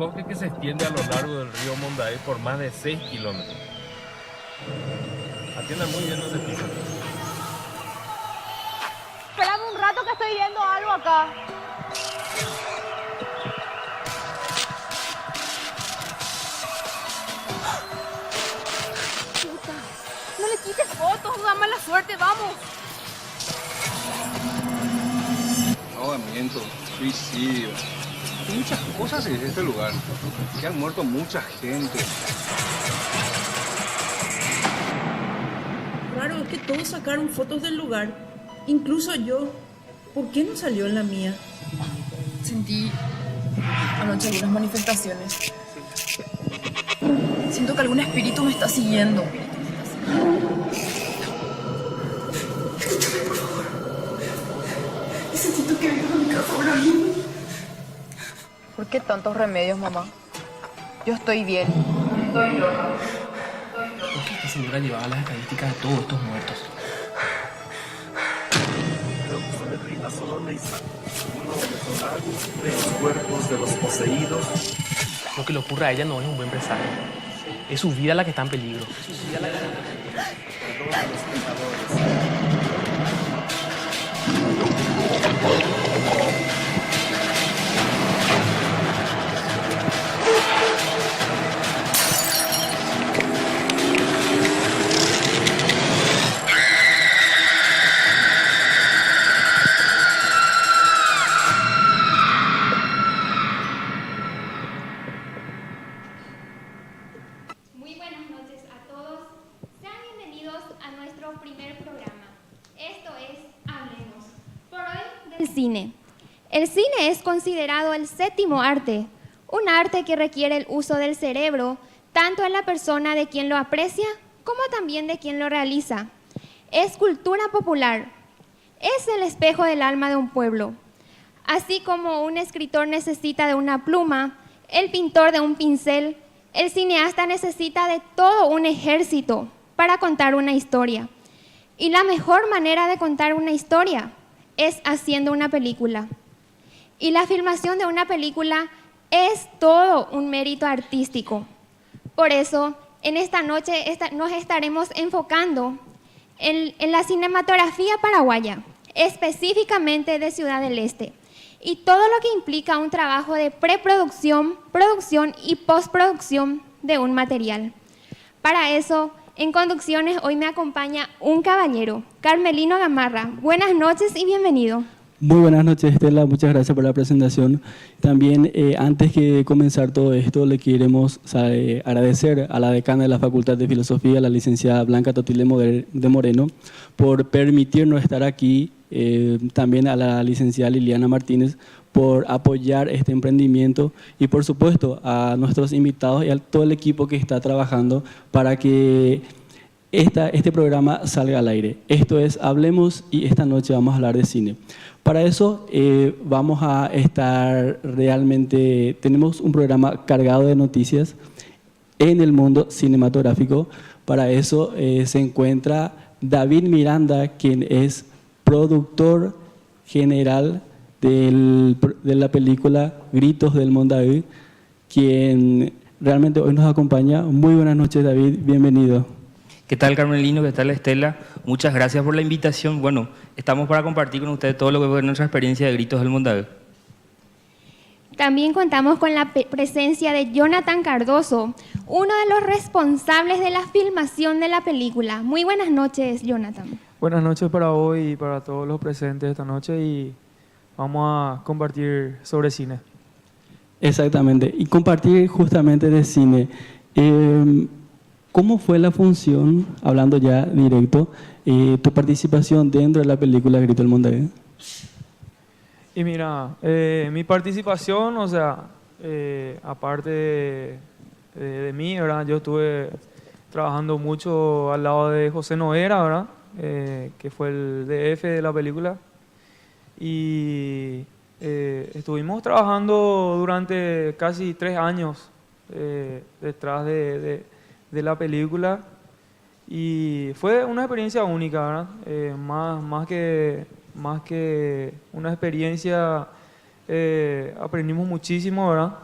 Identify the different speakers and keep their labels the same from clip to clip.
Speaker 1: bosque que se extiende a lo largo del río Mondaí por más de 6 kilómetros. Atiendan muy bien los pisos.
Speaker 2: Espérame un rato que estoy viendo algo acá. Puta, no le quites fotos, da mala suerte, vamos.
Speaker 3: Ahogamiento, suicidio. Hay muchas cosas en este lugar. Que han muerto mucha gente.
Speaker 4: Raro es que todos sacaron fotos del lugar, incluso yo. ¿Por qué no salió en la mía?
Speaker 5: Sentí anoche algunas manifestaciones. Siento que algún espíritu me está siguiendo. Necesito que vengas a mi casa ahora mismo.
Speaker 2: ¿Por qué tantos remedios, mamá? Yo estoy bien.
Speaker 5: Estoy loca.
Speaker 6: ¿Por qué esta señora llevaba las estadísticas de todos estos muertos?
Speaker 7: De los cuerpos de los poseídos.
Speaker 6: Lo que le ocurre a ella no es un buen empresario. Es su vida la que está en peligro.
Speaker 8: Muy buenas noches a todos. Sean bienvenidos a nuestro primer programa. Esto es Hablemos. Por hoy del cine. El cine es considerado el séptimo arte, un arte que requiere el uso del cerebro, tanto en la persona de quien lo aprecia como también de quien lo realiza. Es cultura popular. Es el espejo del alma de un pueblo. Así como un escritor necesita de una pluma, el pintor de un pincel, el cineasta necesita de todo un ejército para contar una historia. Y la mejor manera de contar una historia es haciendo una película. Y la filmación de una película es todo un mérito artístico. Por eso, en esta noche nos estaremos enfocando en la cinematografía paraguaya, específicamente de Ciudad del Este, y todo lo que implica un trabajo de preproducción, producción y postproducción de un material. Para eso, en conducciones hoy me acompaña un caballero, Carmelino Gamarra. Buenas noches y bienvenido.
Speaker 9: Muy buenas noches, Estela. Muchas gracias por la presentación. También, antes de comenzar todo esto, le queremos agradecer a la decana de la Facultad de Filosofía, la licenciada Blanca Totile de Moreno, por permitirnos estar aquí. También a la licenciada Liliana Martínez por apoyar este emprendimiento y, por supuesto, a nuestros invitados y a todo el equipo que está trabajando para que este programa salga al aire. Esto es Hablemos y esta noche vamos a hablar de cine. Para eso vamos a estar realmente, tenemos un programa cargado de noticias en el mundo cinematográfico. Para eso se encuentra David Miranda, quien es productor general de la película Gritos del Mondaí, quien realmente hoy nos acompaña. Muy buenas noches, David, bienvenido.
Speaker 10: ¿Qué tal, Carmelino? ¿Qué tal, Estela? Muchas gracias por la invitación. Bueno, estamos para compartir con ustedes todo lo que fue nuestra experiencia de Gritos del Mondaí.
Speaker 8: También contamos con la presencia de Jonathan Cardoso, uno de los responsables de la filmación de la película. Muy buenas noches, Jonathan.
Speaker 11: Buenas noches para hoy y para todos los presentes esta noche, y vamos a compartir sobre cine.
Speaker 9: Exactamente, y compartir justamente de cine. ¿Cómo fue la función, hablando ya directo, tu participación dentro de la película Grito del Mondaí?
Speaker 11: Y mira, mi participación, o sea, aparte de mí, ¿verdad? Yo estuve trabajando mucho al lado de José Noguera, ¿verdad? Que fue el DF de la película, y estuvimos trabajando durante casi 3 años detrás de la película, y fue una experiencia única, ¿verdad? Más que una experiencia, aprendimos muchísimo, ¿verdad?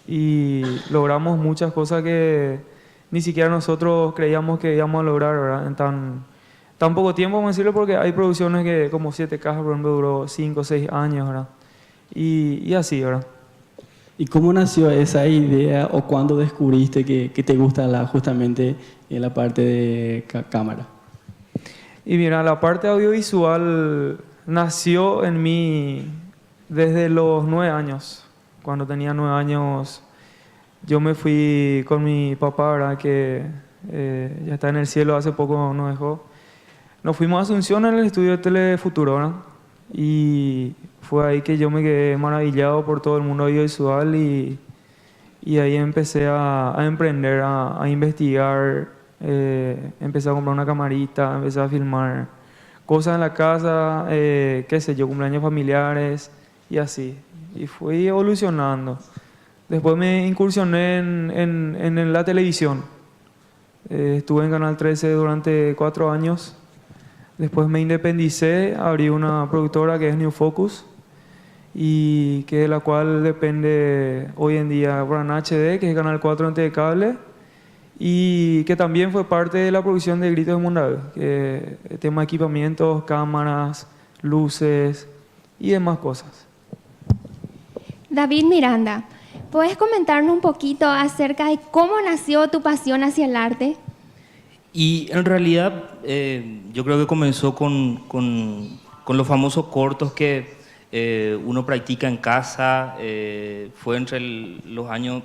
Speaker 11: y logramos muchas cosas que ni siquiera nosotros creíamos que íbamos a lograr, ¿verdad? En tan poco tiempo, vamos a decirlo, porque hay producciones que, como 7 cajas, por ejemplo, duró 5 o 6 años, ¿verdad? Y así, ¿verdad?
Speaker 9: ¿Y cómo nació esa idea o cuándo descubriste que te gusta justamente en la parte de cámara?
Speaker 11: Y mira, la parte audiovisual nació en mí desde los 9 años. Cuando tenía 9 años, yo me fui con mi papá, ¿verdad? Que ya está en el cielo, hace poco nos dejó. Nos fuimos a Asunción en el estudio de Telefuturo, ¿verdad? Y fue ahí que yo me quedé maravillado por todo el mundo audiovisual y ahí empecé a emprender, a investigar. Empecé a comprar una camarita, empecé a filmar cosas en la casa, qué sé yo, cumpleaños familiares y así. Y fui evolucionando. Después me incursioné en la televisión. Estuve en Canal 13 durante 4 años. Después me independicé, abrí una productora que es New Focus y que de la cual depende hoy en día Brand HD, que es Canal 4 en Telecable, y que también fue parte de la producción de Gritos de Mundabe, que tema de equipamientos, cámaras, luces y demás cosas.
Speaker 8: David Miranda, ¿puedes comentarnos un poquito acerca de cómo nació tu pasión hacia el arte?
Speaker 10: Y en realidad yo creo que comenzó con los famosos cortos que uno practica en casa. Fue entre los años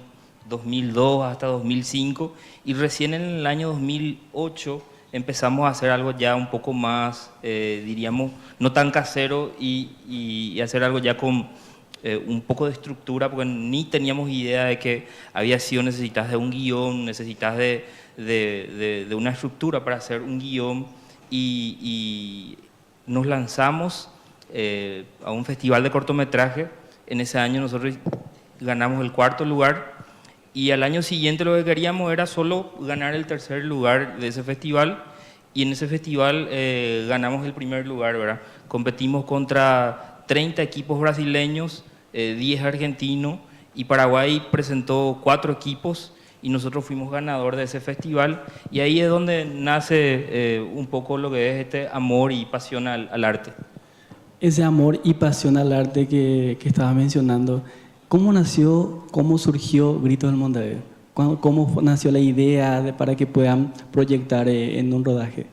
Speaker 10: 2002 hasta 2005 y recién en el año 2008 empezamos a hacer algo ya un poco más, diríamos, no tan casero y hacer algo ya con un poco de estructura, porque ni teníamos idea de que había sido necesitas de un guión, necesitas de una estructura para hacer un guión y nos lanzamos a un festival de cortometraje. En ese año nosotros ganamos el 4º lugar y al año siguiente lo que queríamos era solo ganar el 3er lugar de ese festival y en ese festival ganamos el 1er lugar, ¿verdad? Competimos contra 30 equipos brasileños, 10 argentinos y Paraguay presentó 4 equipos y nosotros fuimos ganador de ese festival y ahí es donde nace un poco lo que es este amor y pasión al arte.
Speaker 9: Ese amor y pasión al arte que estabas mencionando, ¿cómo nació, cómo surgió Gritos del Mondabe? ¿Cómo nació la idea para que puedan proyectar en un rodaje?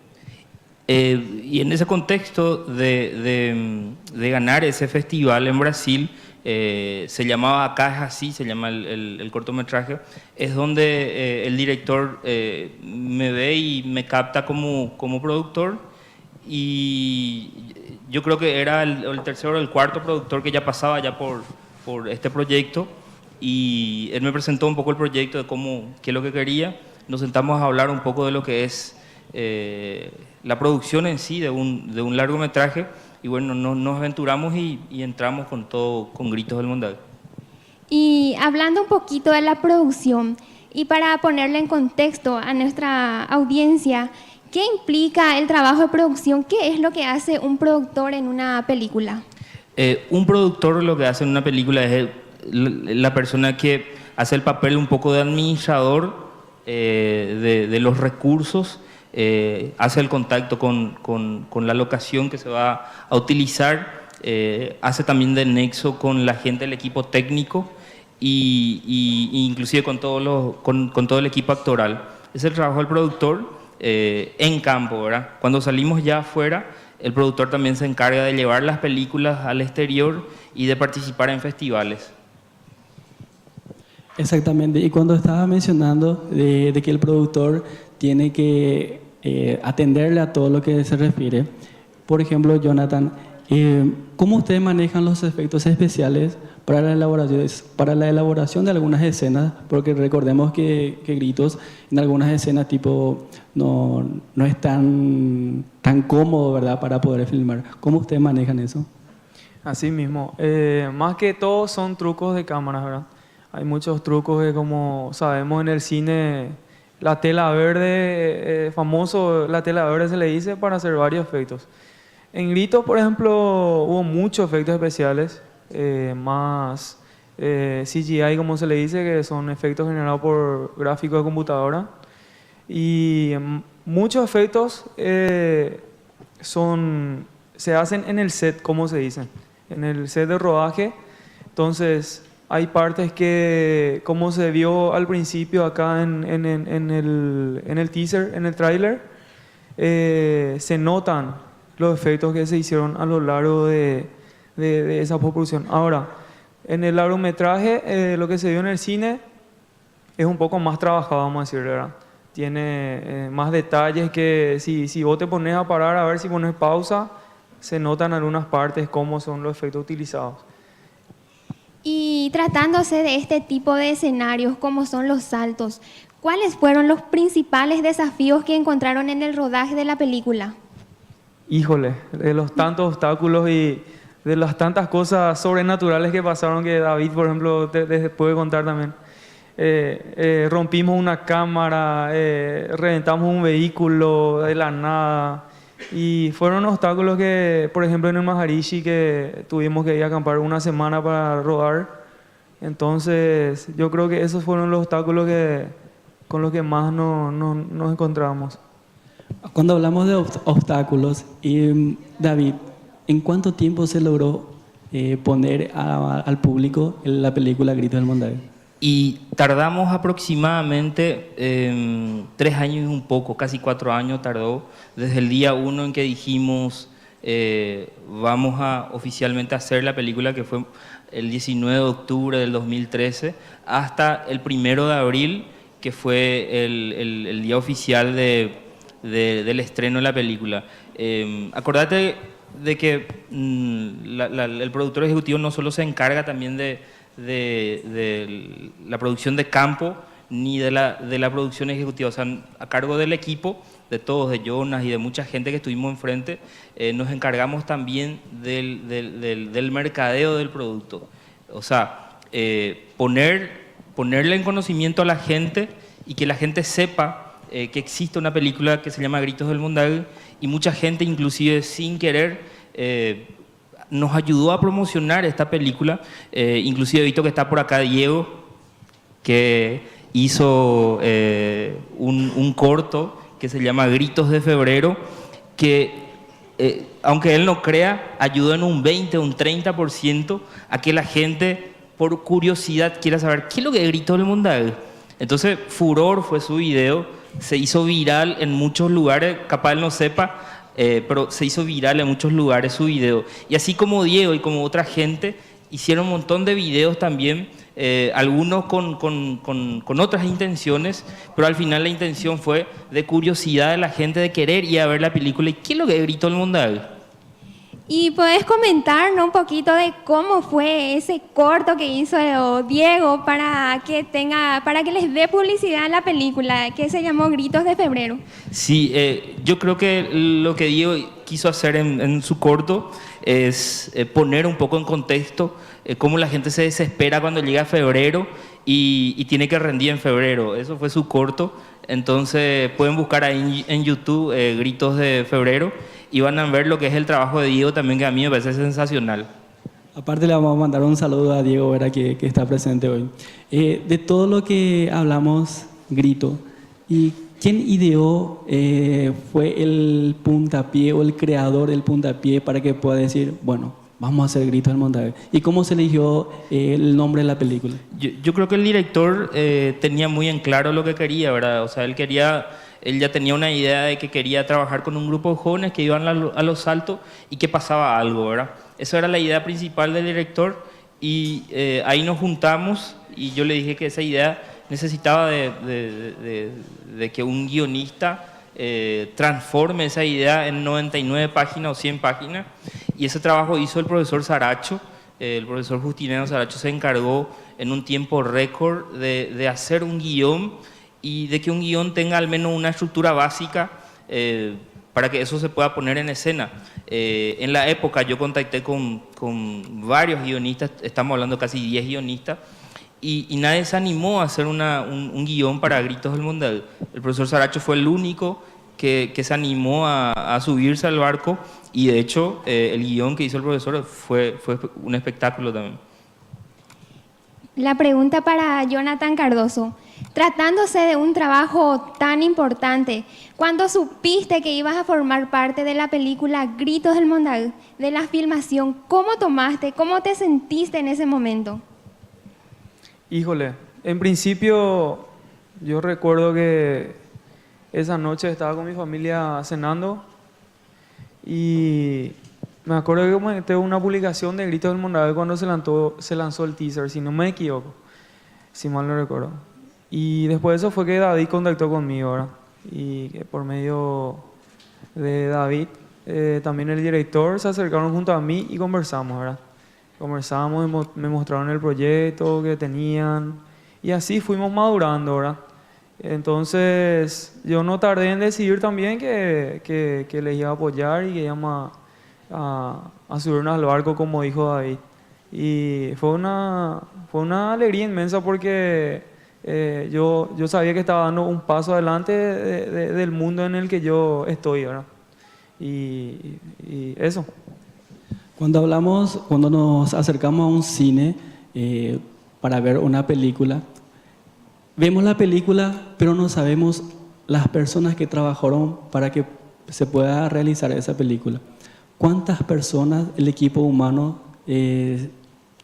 Speaker 10: Y en ese contexto de ganar ese festival en Brasil, se llamaba Acá es así, se llama el cortometraje, es donde el director me ve y me capta como productor y yo creo que era el 3º o el 4º productor que ya pasaba ya por este proyecto y él me presentó un poco el proyecto de qué es lo que quería, nos sentamos a hablar un poco de lo que es la producción en sí de un largometraje. Y bueno, nos aventuramos y entramos con todo, con Gritos del Mondabe.
Speaker 8: Y hablando un poquito de la producción, y para ponerle en contexto a nuestra audiencia, ¿qué implica el trabajo de producción? ¿Qué es lo que hace un productor en una película?
Speaker 10: Un productor lo que hace en una película es la persona que hace el papel un poco de administrador de los recursos, hace el contacto con la locación que se va a utilizar, hace también de nexo con la gente del equipo técnico y inclusive con todo el equipo actoral. Es el trabajo del productor en campo, ¿verdad? Cuando salimos ya afuera, el productor también se encarga de llevar las películas al exterior y de participar en festivales.
Speaker 9: Exactamente, y cuando estaba mencionando de que el productor tiene que atenderle a todo lo que se refiere, por ejemplo, Jonathan, ¿cómo ustedes manejan los efectos especiales para la elaboración de algunas escenas? Porque recordemos que Gritos en algunas escenas tipo no es tan cómodo, ¿verdad?, para poder filmar. ¿Cómo ustedes manejan eso?
Speaker 11: Así mismo, más que todo son trucos de cámara, ¿verdad? Hay muchos trucos que, como sabemos en el cine, la tela verde, famoso, la tela verde se le dice para hacer varios efectos. En Gritos, por ejemplo, hubo muchos efectos especiales, más CGI, como se le dice, que son efectos generados por gráficos de computadora. Y muchos efectos se hacen en el set, como se dice, en el set de rodaje. Entonces, hay partes que, como se vio al principio acá en el teaser, en el tráiler, se notan los efectos que se hicieron a lo largo de esa postproducción. Ahora, en el largometraje, lo que se vio en el cine es un poco más trabajado, vamos a decir, ¿verdad? Tiene más detalles que si vos te pones a parar a ver, si pones pausa, se notan algunas partes cómo son los efectos utilizados.
Speaker 8: Y tratándose de este tipo de escenarios, como son los saltos, ¿cuáles fueron los principales desafíos que encontraron en el rodaje de la película?
Speaker 11: Híjole, de los tantos obstáculos y de las tantas cosas sobrenaturales que pasaron, que David, por ejemplo, te puede contar también. Rompimos una cámara, reventamos un vehículo de la nada. Y fueron obstáculos que, por ejemplo, en el Maharishi, que tuvimos que ir a acampar una semana para rodar. Entonces, yo creo que esos fueron los obstáculos con los que más nos encontramos.
Speaker 9: Cuando hablamos de obstáculos, David, ¿en cuánto tiempo se logró poner al público la película Gritos del Mondavi?
Speaker 10: Y tardamos aproximadamente 3 años y un poco, casi 4 años tardó, desde el día 1 en que dijimos vamos a oficialmente hacer la película, que fue el 19 de octubre del 2013, hasta el 1 de abril, que fue el día oficial del estreno de la película. Acordate de que el productor ejecutivo no solo se encarga también de la producción de campo, ni de la producción ejecutiva. O sea, a cargo del equipo, de todos, de Jonas y de mucha gente que estuvimos enfrente, nos encargamos también del mercadeo del producto. O sea, ponerle en conocimiento a la gente y que la gente sepa que existe una película que se llama Gritos del Mondavi, y mucha gente, inclusive sin querer, nos ayudó a promocionar esta película. Inclusive he visto que está por acá Diego, que hizo un corto que se llama Gritos de Febrero, que aunque él no crea, ayudó en un 20 o un 30% a que la gente, por curiosidad, quiera saber qué es lo que es Gritos del Mondavi. Entonces, furor fue su video, se hizo viral en muchos lugares, capaz él no sepa, pero se hizo viral en muchos lugares su video. Y así como Diego y como otra gente hicieron un montón de videos también, algunos con otras intenciones, pero al final la intención fue de curiosidad de la gente, de querer ir a ver la película. ¿Y qué es lo que Gritos del Mondavi?
Speaker 8: Y podés comentarnos un poquito de cómo fue ese corto que hizo Diego para que les dé publicidad a la película, que se llamó Gritos de Febrero.
Speaker 10: Sí, yo creo que lo que Diego quiso hacer en su corto es poner un poco en contexto cómo la gente se desespera cuando llega febrero y tiene que rendir en febrero. Eso fue su corto. Entonces pueden buscar ahí en YouTube Gritos de Febrero y van a ver lo que es el trabajo de Diego también, que a mí me parece sensacional.
Speaker 9: Aparte le vamos a mandar un saludo a Diego Vera, que está presente hoy. De todo lo que hablamos, Grito, ¿y quién ideó, fue el puntapié o el creador del puntapié para que pueda decir, bueno, vamos a hacer Gritos del Mondavi? ¿Y cómo se eligió el nombre de la película?
Speaker 10: Yo creo que el director tenía muy en claro lo que quería, ¿verdad? O sea, él ya tenía una idea de que quería trabajar con un grupo de jóvenes que iban a los saltos y que pasaba algo, ¿verdad? Esa era la idea principal del director y ahí nos juntamos y yo le dije que esa idea necesitaba de que un guionista transforme esa idea en 99 páginas o 100 páginas, y ese trabajo hizo el profesor Saracho. El profesor Justiniano Saracho se encargó en un tiempo récord de hacer un guión y de que un guión tenga al menos una estructura básica para que eso se pueda poner en escena. En la época yo contacté con varios guionistas, estamos hablando casi 10 guionistas, y nadie se animó a hacer un guión para Gritos del Mondavi. El profesor Saracho fue el único que se animó a subirse al barco, y de hecho, el guión que hizo el profesor fue un espectáculo también.
Speaker 8: la pregunta para Jonathan Cardoso. Tratándose de un trabajo tan importante, cuando supiste que ibas a formar parte de la película Gritos del Mondaú, de la filmación, ¿cómo tomaste, cómo te sentiste en ese momento?
Speaker 11: Híjole, en principio yo recuerdo que esa noche estaba con mi familia cenando y me acuerdo que comenté una publicación de Gritos del Mondaú cuando se lanzó el teaser, si no me equivoco, si mal no recuerdo. Y después de eso fue que David contactó conmigo, ¿verdad? Y que por medio de David, también el director, se acercaron junto a mí y conversamos, ¿verdad? Conversamos, me mostraron el proyecto que tenían y así fuimos madurando, ¿verdad? Entonces yo no tardé en decidir también que les iba a apoyar y que íbamos a subirnos al barco, como dijo David. Y fue una alegría inmensa porque yo sabía que estaba dando un paso adelante del mundo en el que yo estoy, ¿verdad? Y eso.
Speaker 9: Cuando nos acercamos a un cine para ver una película, vemos la película, pero no sabemos las personas que trabajaron para que se pueda realizar esa película. ¿Cuántas personas, el equipo humano,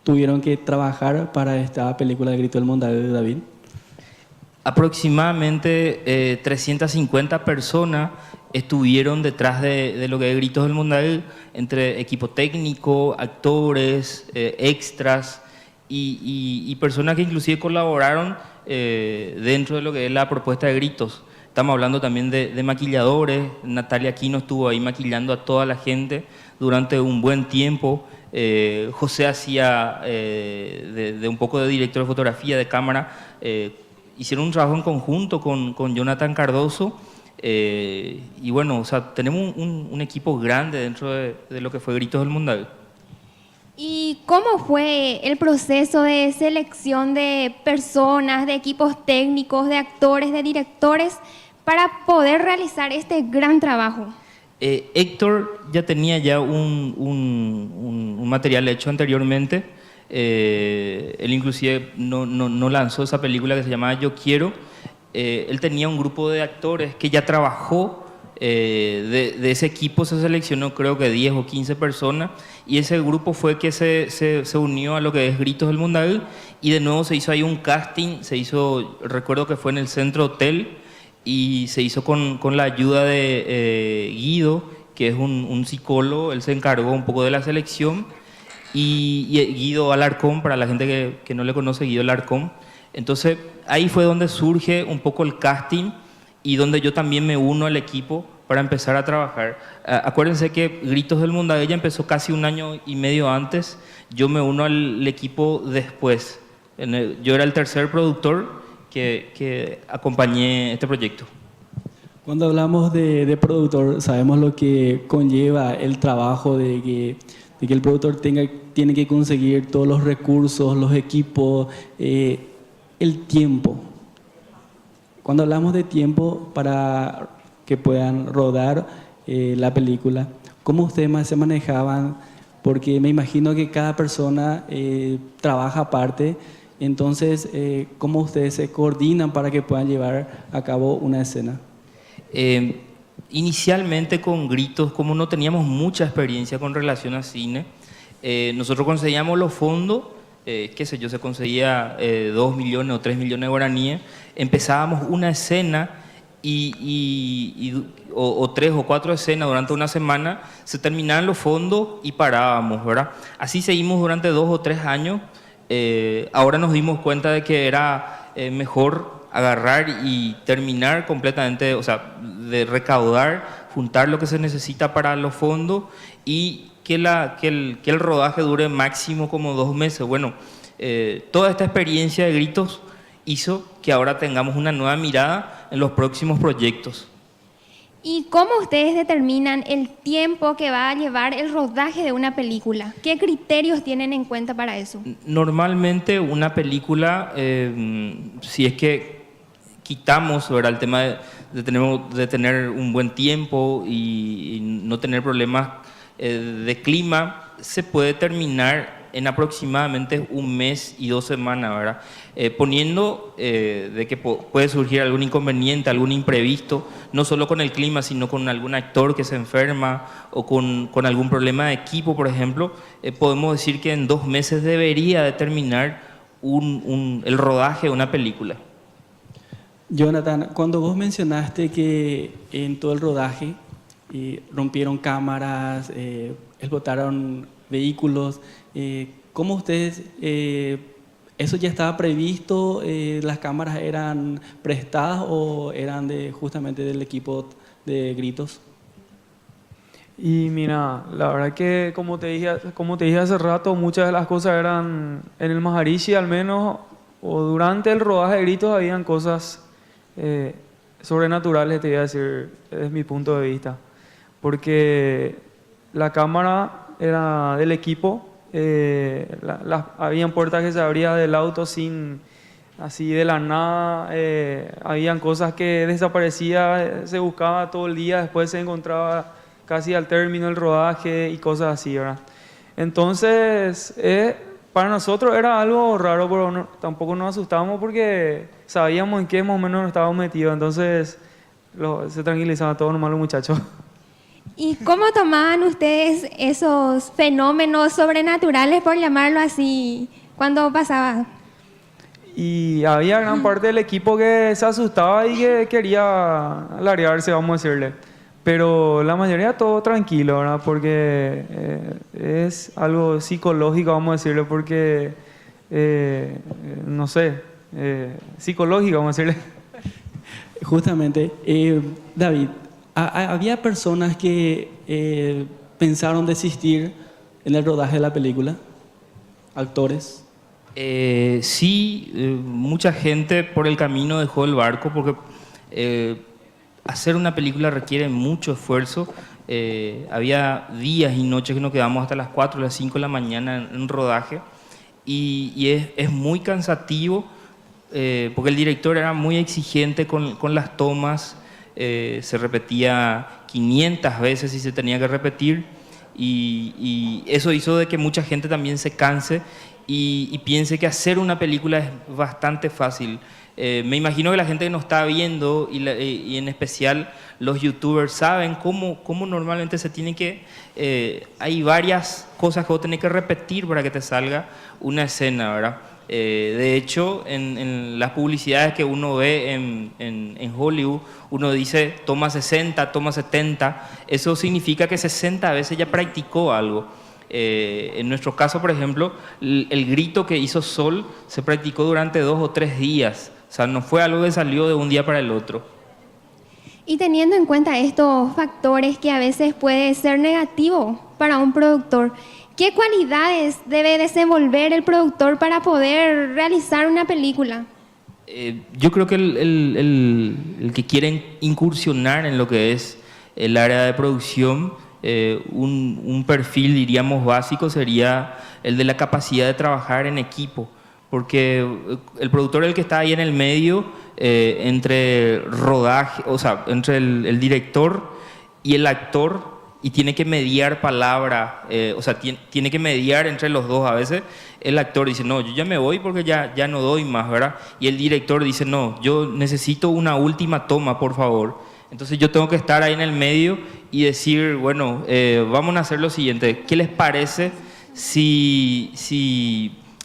Speaker 9: tuvieron que trabajar para esta película de Grito del Mondaú de David?
Speaker 10: Aproximadamente 350 personas estuvieron detrás de lo que es Gritos del Mondaú, entre equipo técnico, actores, extras y personas que inclusive colaboraron dentro de lo que es la propuesta de Gritos. Estamos hablando también de maquilladores. Natalia Aquino estuvo ahí maquillando a toda la gente durante un buen tiempo. José hacía de un poco de director de fotografía, de cámara. Hicieron un trabajo en conjunto con Jonathan Cardoso. Y bueno, o sea, tenemos un equipo grande dentro de lo que fue Gritos del Mondaú.
Speaker 8: ¿Y cómo fue el proceso de selección de personas, de equipos técnicos, de actores, de directores, para poder realizar este gran trabajo?
Speaker 10: Héctor ya tenía un material hecho anteriormente. Él inclusive no lanzó esa película que se llamaba Yo Quiero. Él tenía un grupo de actores que ya trabajó. De ese equipo se seleccionó creo que 10 o 15 personas y ese grupo fue que se unió a lo que es Gritos del Mondaú y de nuevo se hizo ahí un casting, recuerdo que fue en el Centro Hotel y se hizo con la ayuda de Guido, que es un psicólogo. Él se encargó un poco de la selección y Guido Alarcón, para la gente que no le conoce, Guido Alarcón. Entonces ahí fue donde surge un poco el casting y donde yo también me uno al equipo para empezar a trabajar. Acuérdense que Gritos del Mondaú ya empezó casi 1 año y medio antes, yo me uno al equipo después. Yo era el tercer productor que acompañé este proyecto.
Speaker 9: Cuando hablamos de productor, sabemos lo que conlleva el trabajo de que el productor tiene que conseguir todos los recursos, los equipos, el tiempo. Cuando hablamos de tiempo para que puedan rodar la película, ¿cómo ustedes se manejaban? Porque me imagino que cada persona trabaja aparte, entonces, ¿cómo ustedes se coordinan para que puedan llevar a cabo una escena?
Speaker 10: Inicialmente con Gritos, como no teníamos mucha experiencia con relación al cine, nosotros conseguíamos los fondos. Qué sé yo, se conseguía 2 millones o 3 millones de guaraníes, empezábamos una escena o 3 o 4 escenas durante una semana, se terminaban los fondos y parábamos, ¿verdad? Así seguimos durante 2 o 3 años. Ahora nos dimos cuenta de que era mejor agarrar y terminar completamente, o sea, de recaudar, juntar lo que se necesita para los fondos y que el rodaje dure máximo como 2 meses. Bueno, toda esta experiencia de Gritos hizo que ahora tengamos una nueva mirada en los próximos proyectos.
Speaker 8: ¿Y cómo ustedes determinan el tiempo que va a llevar el rodaje de una película? ¿Qué criterios tienen en cuenta para eso?
Speaker 10: Normalmente una película, si es que quitamos, ¿verdad?, el tema de tener un buen tiempo y no tener problemas de clima, se puede terminar en aproximadamente 1 mes y 2 semanas, ¿verdad? Poniendo de que puede surgir algún inconveniente, algún imprevisto, no solo con el clima, sino con algún actor que se enferma o con algún problema de equipo, por ejemplo, podemos decir que en 2 meses debería de terminar el rodaje de una película.
Speaker 9: Jonathan, cuando vos mencionaste que en todo el rodaje rompieron cámaras, explotaron vehículos, ¿cómo ustedes, eso ya estaba previsto? ¿Las cámaras eran prestadas o eran justamente del equipo de gritos?
Speaker 11: Y mira, la verdad que como te dije hace rato, muchas de las cosas eran en el Maharishi, al menos, o durante el rodaje de gritos habían cosas sobrenaturales, te voy a decir, desde mi punto de vista. Porque la cámara era del equipo, habían puertas que se abrían del auto sin, así de la nada, habían cosas que desaparecían, se buscaba todo el día, después se encontraba casi al término del rodaje y cosas así, ¿verdad? Entonces, para nosotros era algo raro, pero tampoco nos asustamos porque sabíamos en qué más o menos estábamos metidos, entonces se tranquilizaban todos nomás los muchachos.
Speaker 8: ¿Y cómo tomaban ustedes esos fenómenos sobrenaturales, por llamarlo así, cuando pasaba?
Speaker 11: Y había gran parte del equipo que se asustaba y que quería alargarse, vamos a decirle. Pero la mayoría todo tranquilo, ¿verdad? Porque es algo psicológico, vamos a decirle, porque, no sé, psicológico, vamos a decirle.
Speaker 9: Justamente, David, ¿había personas que pensaron desistir en el rodaje de la película? ¿Actores?
Speaker 10: Sí, mucha gente por el camino dejó el barco porque hacer una película requiere mucho esfuerzo. Había días y noches que nos quedamos hasta las 4 o las 5 de la mañana en rodaje y es muy cansativo porque el director era muy exigente con las tomas. Se repetía 500 veces y se tenía que repetir y eso hizo de que mucha gente también se canse y piense que hacer una película es bastante fácil. Me imagino que la gente que nos está viendo y en especial los youtubers saben cómo normalmente se tiene que... hay varias cosas que vos tenés que repetir para que te salga una escena, ¿verdad? De hecho, en las publicidades que uno ve en Hollywood, uno dice toma 60, toma 70. Eso significa que 60 veces ya practicó algo. En nuestro caso, por ejemplo, el grito que hizo Sol se practicó durante 2 o 3 días. O sea, no fue algo que salió de un día para el otro.
Speaker 8: Y teniendo en cuenta estos factores que a veces puede ser negativo para un productor, ¿qué cualidades debe desenvolver el productor para poder realizar una película?
Speaker 10: Yo creo que el que quiere incursionar en lo que es el área de producción, un perfil, diríamos, básico sería el de la capacidad de trabajar en equipo. Porque el productor es el que está ahí en el medio, entre rodaje, o sea, entre el director y el actor, y tiene que mediar palabra, o sea, tiene que mediar entre los dos. A veces el actor dice, no, yo ya me voy porque ya no doy más, ¿verdad? Y el director dice, no, yo necesito una última toma, por favor. Entonces yo tengo que estar ahí en el medio y decir, bueno, vamos a hacer lo siguiente, ¿qué les parece si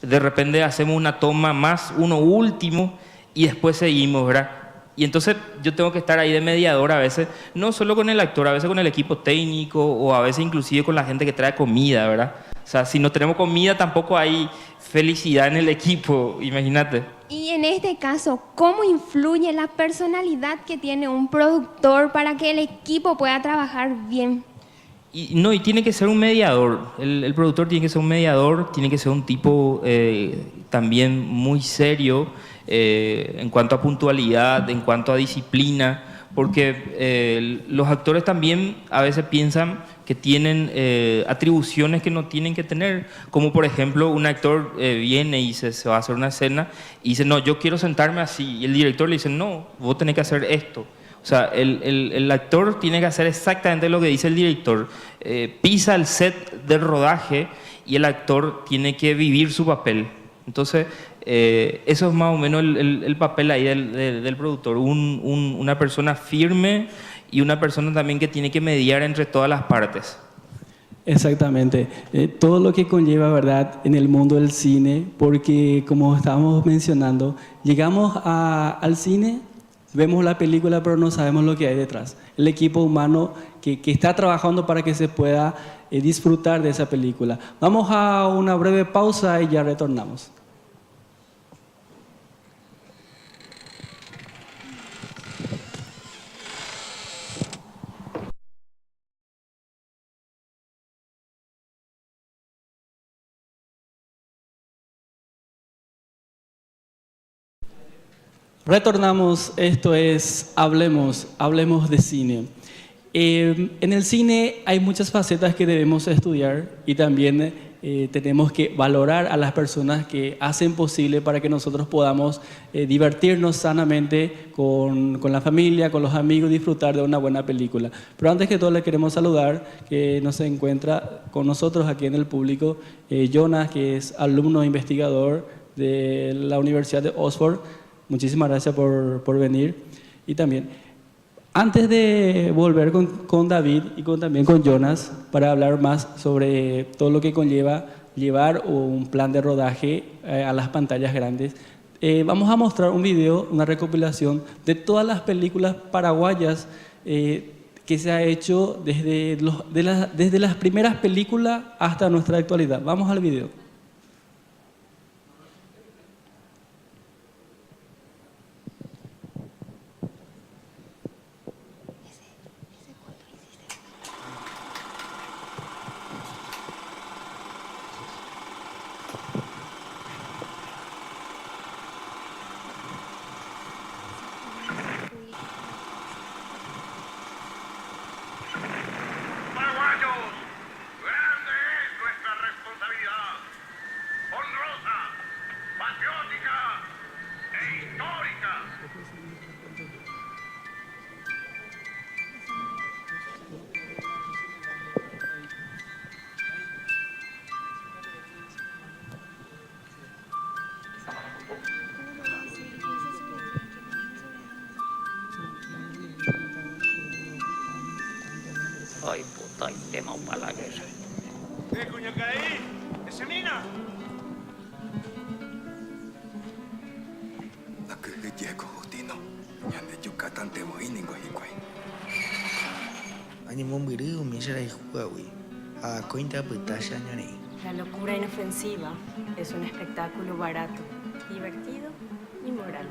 Speaker 10: de repente hacemos una toma más, uno último, y después seguimos, ¿verdad? Y entonces yo tengo que estar ahí de mediador a veces, no solo con el actor, a veces con el equipo técnico o a veces inclusive con la gente que trae comida, ¿verdad? O sea, si no tenemos comida tampoco hay felicidad en el equipo, imagínate.
Speaker 8: Y en este caso, ¿cómo influye la personalidad que tiene un productor para que el equipo pueda trabajar bien?
Speaker 10: Y tiene que ser un mediador. El productor tiene que ser un mediador, tiene que ser un tipo también muy serio en cuanto a puntualidad, en cuanto a disciplina, porque los actores también a veces piensan que tienen atribuciones que no tienen que tener, como por ejemplo un actor viene y se va a hacer una escena y dice, no, yo quiero sentarme así, y el director le dice, no, vos tenés que hacer esto. O sea, el actor tiene que hacer exactamente lo que dice el director. Pisa el set del rodaje y el actor tiene que vivir su papel. Entonces, eso es más o menos el papel ahí del productor, una persona firme y una persona también que tiene que mediar entre todas las partes.
Speaker 9: Exactamente. Todo lo que conlleva, ¿verdad?, en el mundo del cine, porque como estábamos mencionando, llegamos al cine, vemos la película, pero no sabemos lo que hay detrás. El equipo humano que está trabajando para que se pueda disfrutar de esa película. Vamos a una breve pausa y ya retornamos. Retornamos, esto es Hablemos de cine. En el cine hay muchas facetas que debemos estudiar y también tenemos que valorar a las personas que hacen posible para que nosotros podamos divertirnos sanamente con la familia, con los amigos, disfrutar de una buena película. Pero antes que todo le queremos saludar, que nos encuentra con nosotros aquí en el público, Jonas, que es alumno investigador de la Universidad de Oxford. Muchísimas gracias por venir. Y también, antes de volver con David y también con Jonas para hablar más sobre todo lo que conlleva llevar un plan de rodaje a las pantallas grandes, vamos a mostrar un video, una recopilación de todas las películas paraguayas que se ha hecho desde las primeras películas hasta nuestra actualidad. Vamos al video.
Speaker 12: Ay, puta, y tema para la guerra.
Speaker 13: ¿Qué coño que ahí? ¿Ese mina?
Speaker 14: La que llegó Justino. Ya de Yucatán te voy ni guay.
Speaker 15: Ani mombiru mi será Huawei. A cuenta putasha ñore.
Speaker 16: La locura inofensiva es un espectáculo barato, divertido y moral.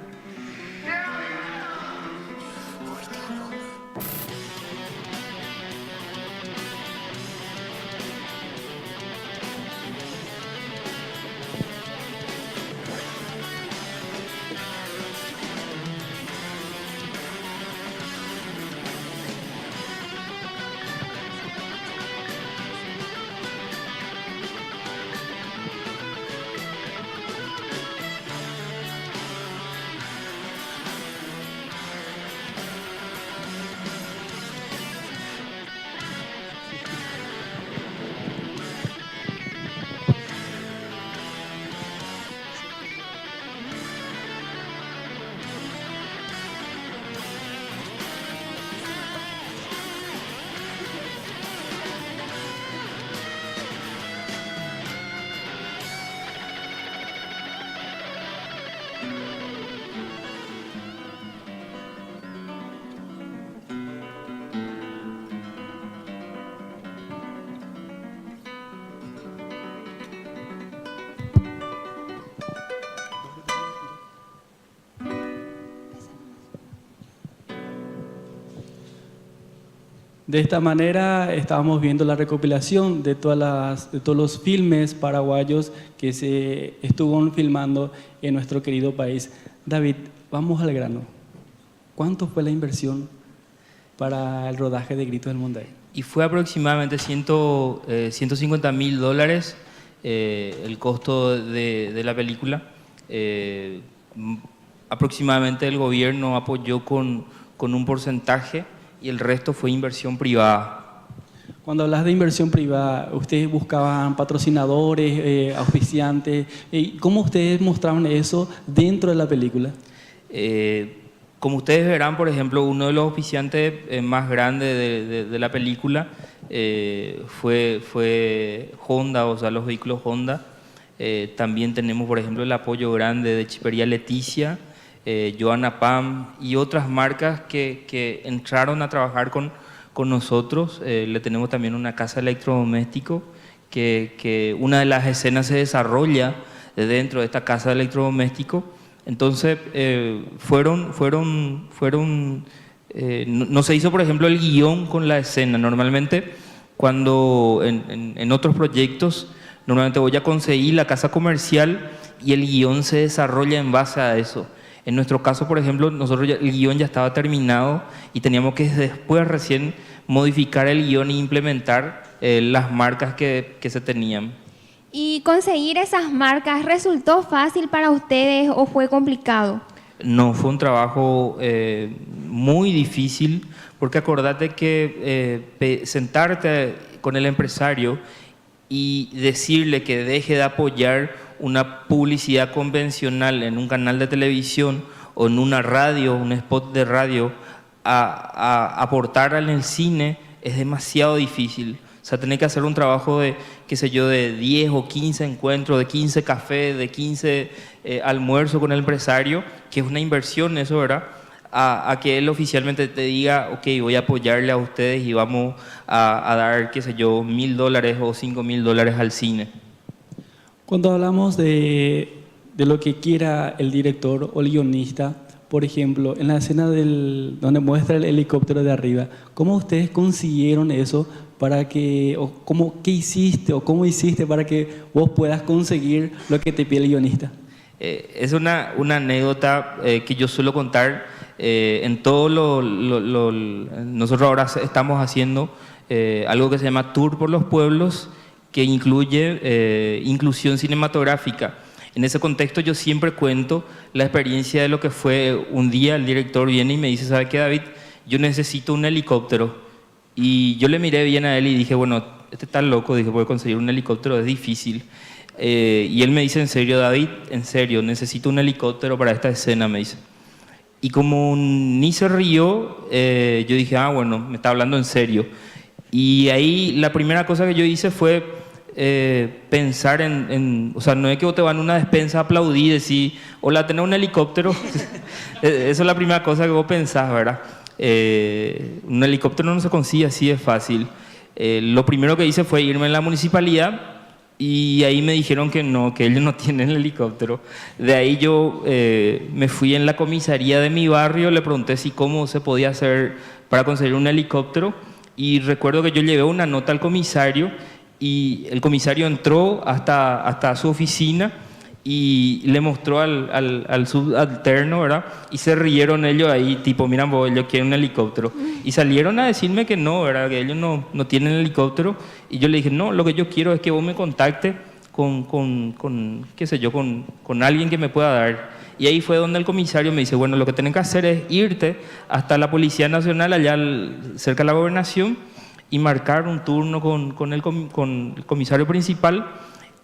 Speaker 9: De esta manera estábamos viendo la recopilación de todos los filmes paraguayos que se estuvieron filmando en nuestro querido país. David, vamos al grano. ¿Cuánto fue la inversión para el rodaje de Gritos del Monday?
Speaker 10: Y fue aproximadamente $150.000 el costo de la película. Aproximadamente el gobierno apoyó con un porcentaje y el resto fue inversión privada.
Speaker 9: Cuando hablas de inversión privada, ¿ustedes buscaban patrocinadores, auspiciantes? ¿Cómo ustedes mostraban eso dentro de la película?
Speaker 10: Como ustedes verán, por ejemplo, uno de los auspiciantes más grandes de la película fue Honda, o sea, los vehículos Honda. También tenemos, por ejemplo, el apoyo grande de Chipería Leticia, Johanna Pam y otras marcas que entraron a trabajar con nosotros. Le tenemos también una casa electrodoméstico que una de las escenas se desarrolla dentro de esta casa electrodoméstico. Entonces, no se hizo, por ejemplo, el guión con la escena. Normalmente, cuando en otros proyectos, normalmente voy a conseguir la casa comercial y el guión se desarrolla en base a eso. En nuestro caso, por ejemplo, el guión ya estaba terminado y teníamos que después recién modificar el guión e implementar las marcas que se tenían.
Speaker 8: ¿Y conseguir esas marcas resultó fácil para ustedes o fue complicado?
Speaker 10: No, fue un trabajo muy difícil, porque acordate que sentarte con el empresario y decirle que deje de apoyar una publicidad convencional en un canal de televisión o en una radio, un spot de radio, a aportar en el cine es demasiado difícil. O sea, tener que hacer un trabajo de, qué sé yo, de 10 o 15 encuentros, de 15 cafés, de 15 almuerzos con el empresario, que es una inversión eso, ¿verdad? A que él oficialmente te diga, ok, voy a apoyarle a ustedes y vamos a dar, qué sé yo, $1,000 o $5,000 al cine.
Speaker 9: Cuando hablamos de lo que quiera el director o el guionista, por ejemplo, en la escena donde muestra el helicóptero de arriba, ¿cómo ustedes consiguieron eso para que, o qué hiciste o cómo hiciste para que vos puedas conseguir lo que te pide el guionista?
Speaker 10: Es una anécdota que yo suelo contar en todo nosotros ahora estamos haciendo algo que se llama Tour por los Pueblos, que incluye inclusión cinematográfica. En ese contexto yo siempre cuento la experiencia de lo que fue un día el director viene y me dice, ¿sabe qué, David? Yo necesito un helicóptero. Y yo le miré bien a él y dije, bueno, este está loco, dije, voy a conseguir un helicóptero, es difícil. Y él me dice, ¿en serio, David? En serio, necesito un helicóptero para esta escena, me dice. Y como ni se rió, yo dije, bueno, me está hablando en serio. Y ahí la primera cosa que yo hice fue pensar o sea, no es que vos te van a una despensa a aplaudir y decir, hola, tenés un helicóptero. Eso es la primera cosa que vos pensás, ¿verdad? Un helicóptero no se consigue así de fácil. Lo primero que hice fue irme a la municipalidad y ahí me dijeron que no, que ellos no tienen el helicóptero. De ahí yo me fui en la comisaría de mi barrio, le pregunté si cómo se podía hacer para conseguir un helicóptero y recuerdo que yo llevé una nota al comisario y el comisario entró hasta su oficina y le mostró al subalterno, ¿verdad? Y se rieron ellos ahí, tipo, miran vos, ellos quieren un helicóptero. Y salieron a decirme que no, ¿verdad? Que ellos no tienen helicóptero. Y yo le dije, no, lo que yo quiero es que vos me contactes con qué sé yo, con alguien que me pueda dar. Y ahí fue donde el comisario me dice, bueno, lo que tienen que hacer es irte hasta la Policía Nacional, allá cerca de la gobernación, y marcar un turno con el comisario principal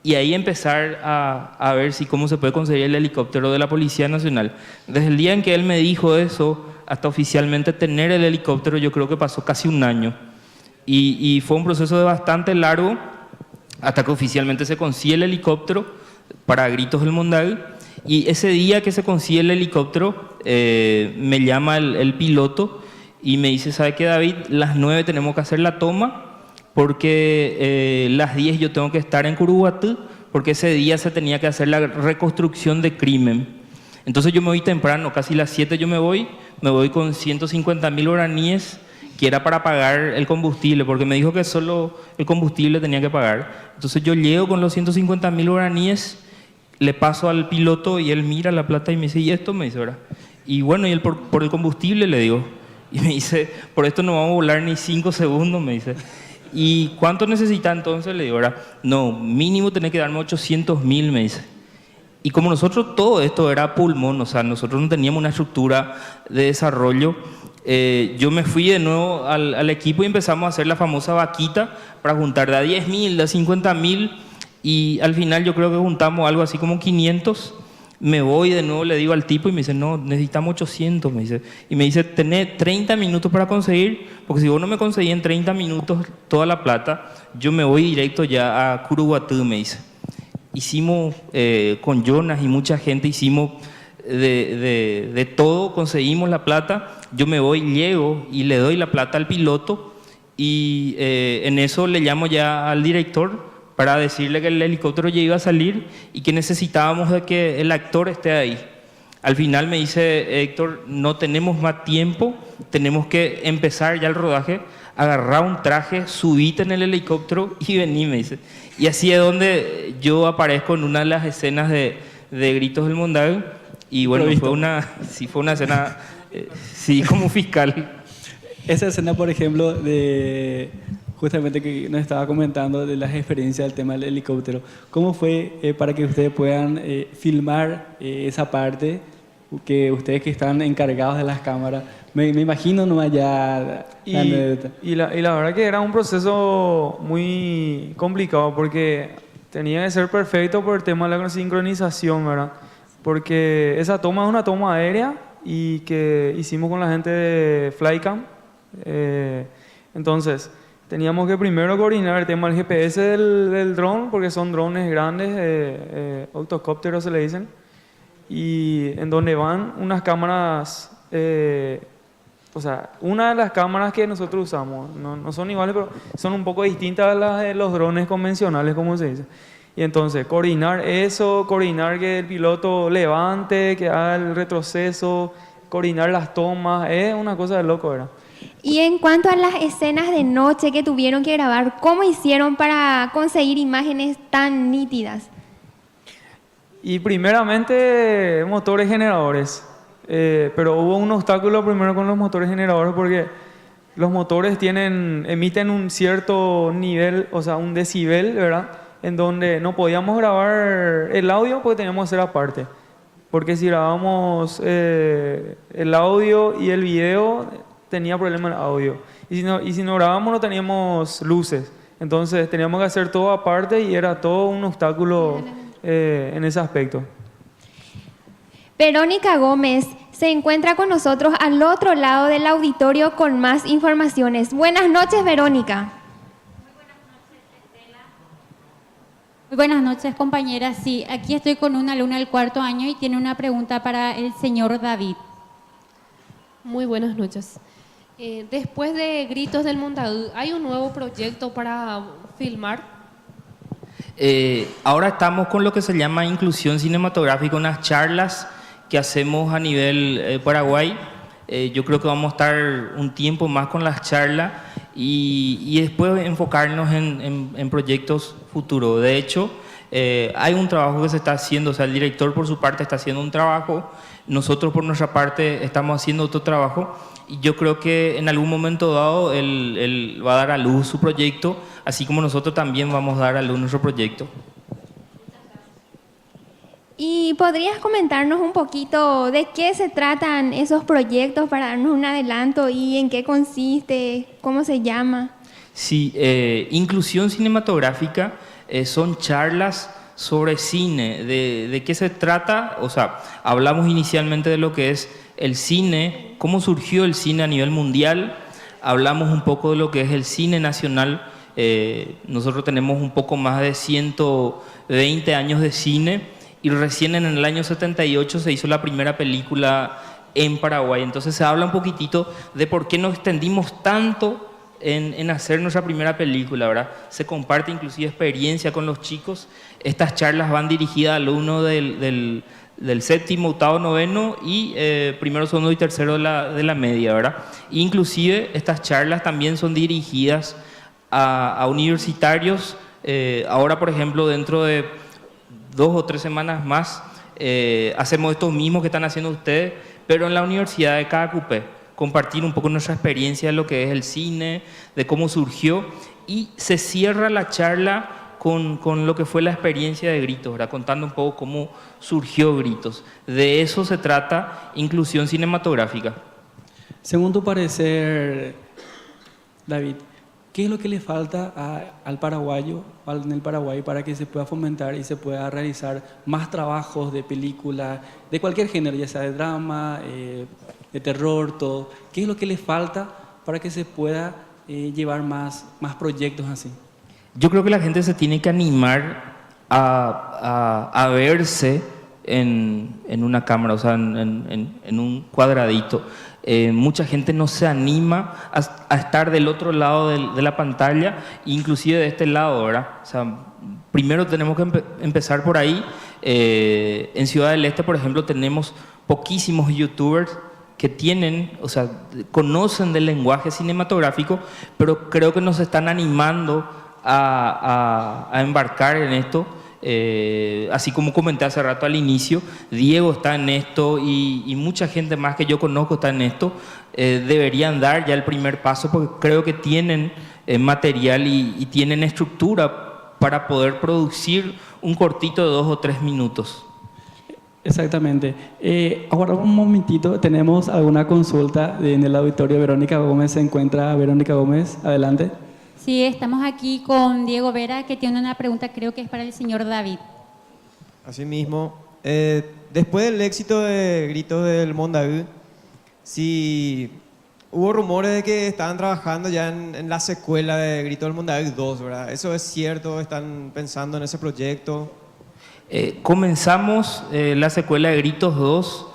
Speaker 10: y ahí empezar a ver cómo se puede conseguir el helicóptero de la Policía Nacional. Desde el día en que él me dijo eso, hasta oficialmente tener el helicóptero, yo creo que pasó casi un año. Y fue un proceso bastante largo hasta que oficialmente se consigue el helicóptero para Gritos del Mondal. Y ese día que se consigue el helicóptero, me llama el piloto y me dice, ¿sabe qué, David? Las 9 tenemos que hacer la toma porque las 10 yo tengo que estar en Curuguatú porque ese día se tenía que hacer la reconstrucción de crimen. Entonces yo me voy temprano, casi las 7 yo me voy con 150.000 guaraníes que era para pagar el combustible, porque me dijo que solo el combustible tenía que pagar. Entonces yo llego con los 150.000 guaraníes, le paso al piloto y él mira la plata y me dice, ¿y esto? Me dice, ¿verdad? Y bueno, y él por el combustible le digo. Y me dice, por esto no vamos a volar ni 5 segundos, me dice. ¿Y cuánto necesita entonces? Le digo, ¿verdad? No, mínimo tenés que darme 800.000, me dice. Y como nosotros todo esto era pulmón, o sea, nosotros no teníamos una estructura de desarrollo, yo me fui de nuevo al equipo y empezamos a hacer la famosa vaquita para juntar de a 10.000, de a 50.000 y al final yo creo que juntamos algo así como 500. Me voy de nuevo, le digo al tipo y me dice, no, necesitamos 800, me dice. Y me dice, tenés 30 minutos para conseguir, porque si vos no me conseguís en 30 minutos toda la plata, yo me voy directo ya a Curuguatú, me dice. Hicimos con Jonas y mucha gente, hicimos de todo, conseguimos la plata, yo me voy, llego y le doy la plata al piloto y en eso le llamo ya al director para decirle que el helicóptero ya iba a salir y que necesitábamos de que el actor esté ahí. Al final me dice, Héctor, no tenemos más tiempo, tenemos que empezar ya el rodaje, agarrar un traje, subite en el helicóptero y vení, me dice. Y así es donde yo aparezco en una de las escenas de Gritos del Mondadeo. Y bueno, fue una escena, sí, como fiscal.
Speaker 9: Esa escena, por ejemplo, de justamente que nos estaba comentando de las experiencias del tema del helicóptero, ¿cómo fue para que ustedes puedan filmar esa parte, que ustedes que están encargados de las cámaras? Me imagino nomás ya la anécdota.
Speaker 11: Y la verdad que era un proceso muy complicado porque tenía que ser perfecto por el tema de la sincronización, ¿verdad? Porque esa toma es una toma aérea y que hicimos con la gente de Flycam. Entonces, teníamos que primero coordinar el tema del GPS del dron, porque son drones grandes, octocópteros se le dicen, y en donde van unas cámaras, o sea, una de las cámaras que nosotros usamos, no son iguales, pero son un poco distintas a las de los drones convencionales, como se dice. Y entonces, coordinar eso, coordinar que el piloto levante, que haga el retroceso, coordinar las tomas, es una cosa de loco, ¿verdad?
Speaker 8: Y en cuanto a las escenas de noche que tuvieron que grabar, ¿cómo hicieron para conseguir imágenes tan nítidas?
Speaker 11: Y primeramente, motores generadores. Pero hubo un obstáculo primero con los motores generadores porque los motores emiten un cierto nivel, o sea, un decibel, ¿verdad? En donde no podíamos grabar el audio porque teníamos que hacer aparte. Porque si grabábamos el audio y el video, tenía problema el audio. Y si no grabábamos, no teníamos luces. Entonces teníamos que hacer todo aparte y era todo un obstáculo en ese aspecto.
Speaker 8: Verónica Gómez se encuentra con nosotros al otro lado del auditorio con más informaciones. Buenas noches, Verónica.
Speaker 17: Muy buenas noches, compañeras. Sí, aquí estoy con una alumna del 4º año y tiene una pregunta para el señor David.
Speaker 18: Muy buenas noches. Después de Gritos del Mondadeo, ¿hay un nuevo proyecto para filmar?
Speaker 10: Ahora estamos con lo que se llama inclusión cinematográfica, unas charlas que hacemos a nivel Paraguay. Yo creo que vamos a estar un tiempo más con las charlas y después enfocarnos en proyectos futuros. De hecho, hay un trabajo que se está haciendo, o sea, el director por su parte está haciendo un trabajo, nosotros por nuestra parte estamos haciendo otro trabajo y yo creo que en algún momento dado él va a dar a luz su proyecto, así como nosotros también vamos a dar a luz nuestro proyecto.
Speaker 8: ¿Y podrías comentarnos un poquito de qué se tratan esos proyectos para darnos un adelanto y en qué consiste, cómo se llama?
Speaker 10: Sí, inclusión cinematográfica son charlas sobre cine. ¿De qué se trata? O sea, hablamos inicialmente de lo que es el cine, cómo surgió el cine a nivel mundial, hablamos un poco de lo que es el cine nacional. Nosotros tenemos un poco más de 120 años de cine y recién en el año 78 se hizo la primera película en Paraguay. Entonces se habla un poquitito de por qué nos extendimos tanto en hacer nuestra primera película, ¿verdad? Se comparte inclusive experiencia con los chicos. Estas charlas van dirigidas a alumnos del 7º, 8º, 9º y 1º, 2º y 3º de la media, ¿verdad? Inclusive estas charlas también son dirigidas a universitarios. Ahora, por ejemplo, dentro de 2 o 3 semanas más, hacemos estos mismos que están haciendo ustedes, pero en la Universidad de Caacupé, compartir un poco nuestra experiencia de lo que es el cine, de cómo surgió, y se cierra la charla con lo que fue la experiencia de Gritos, ¿verdad? Contando un poco cómo surgió Gritos. De eso se trata inclusión cinematográfica.
Speaker 9: Según tu parecer, David, ¿qué es lo que le falta al paraguayo, en el Paraguay, para que se pueda fomentar y se pueda realizar más trabajos de película, de cualquier género, ya sea de drama, de terror, todo? ¿Qué es lo que le falta para que se pueda llevar más proyectos así?
Speaker 10: Yo creo que la gente se tiene que animar a verse en una cámara, o sea, en un cuadradito. Mucha gente no se anima a estar del otro lado de la pantalla, inclusive de este lado, ¿verdad? O sea, primero tenemos que empezar por ahí. En Ciudad del Este, por ejemplo, tenemos poquísimos youtubers que tienen, o sea, conocen del lenguaje cinematográfico, pero creo que nos están animando a embarcar en esto. Así como comenté hace rato al inicio, Diego está en esto y mucha gente más que yo conozco está en esto. Deberían dar ya el primer paso porque creo que tienen material y tienen estructura para poder producir un cortito de 2 o 3 minutos.
Speaker 9: Exactamente. Ahora un momentito, tenemos alguna consulta en el auditorio. Verónica Gómez se encuentra. Verónica Gómez, adelante.
Speaker 17: Sí, estamos aquí con Diego Vera, que tiene una pregunta, creo que es para el señor David.
Speaker 19: Asimismo, después del éxito de Gritos del Mondaú, si hubo rumores de que estaban trabajando ya en la secuela de Gritos del Mondaú 2, ¿verdad? ¿Eso es cierto? ¿Están pensando en ese proyecto?
Speaker 10: Comenzamos la secuela de Gritos 2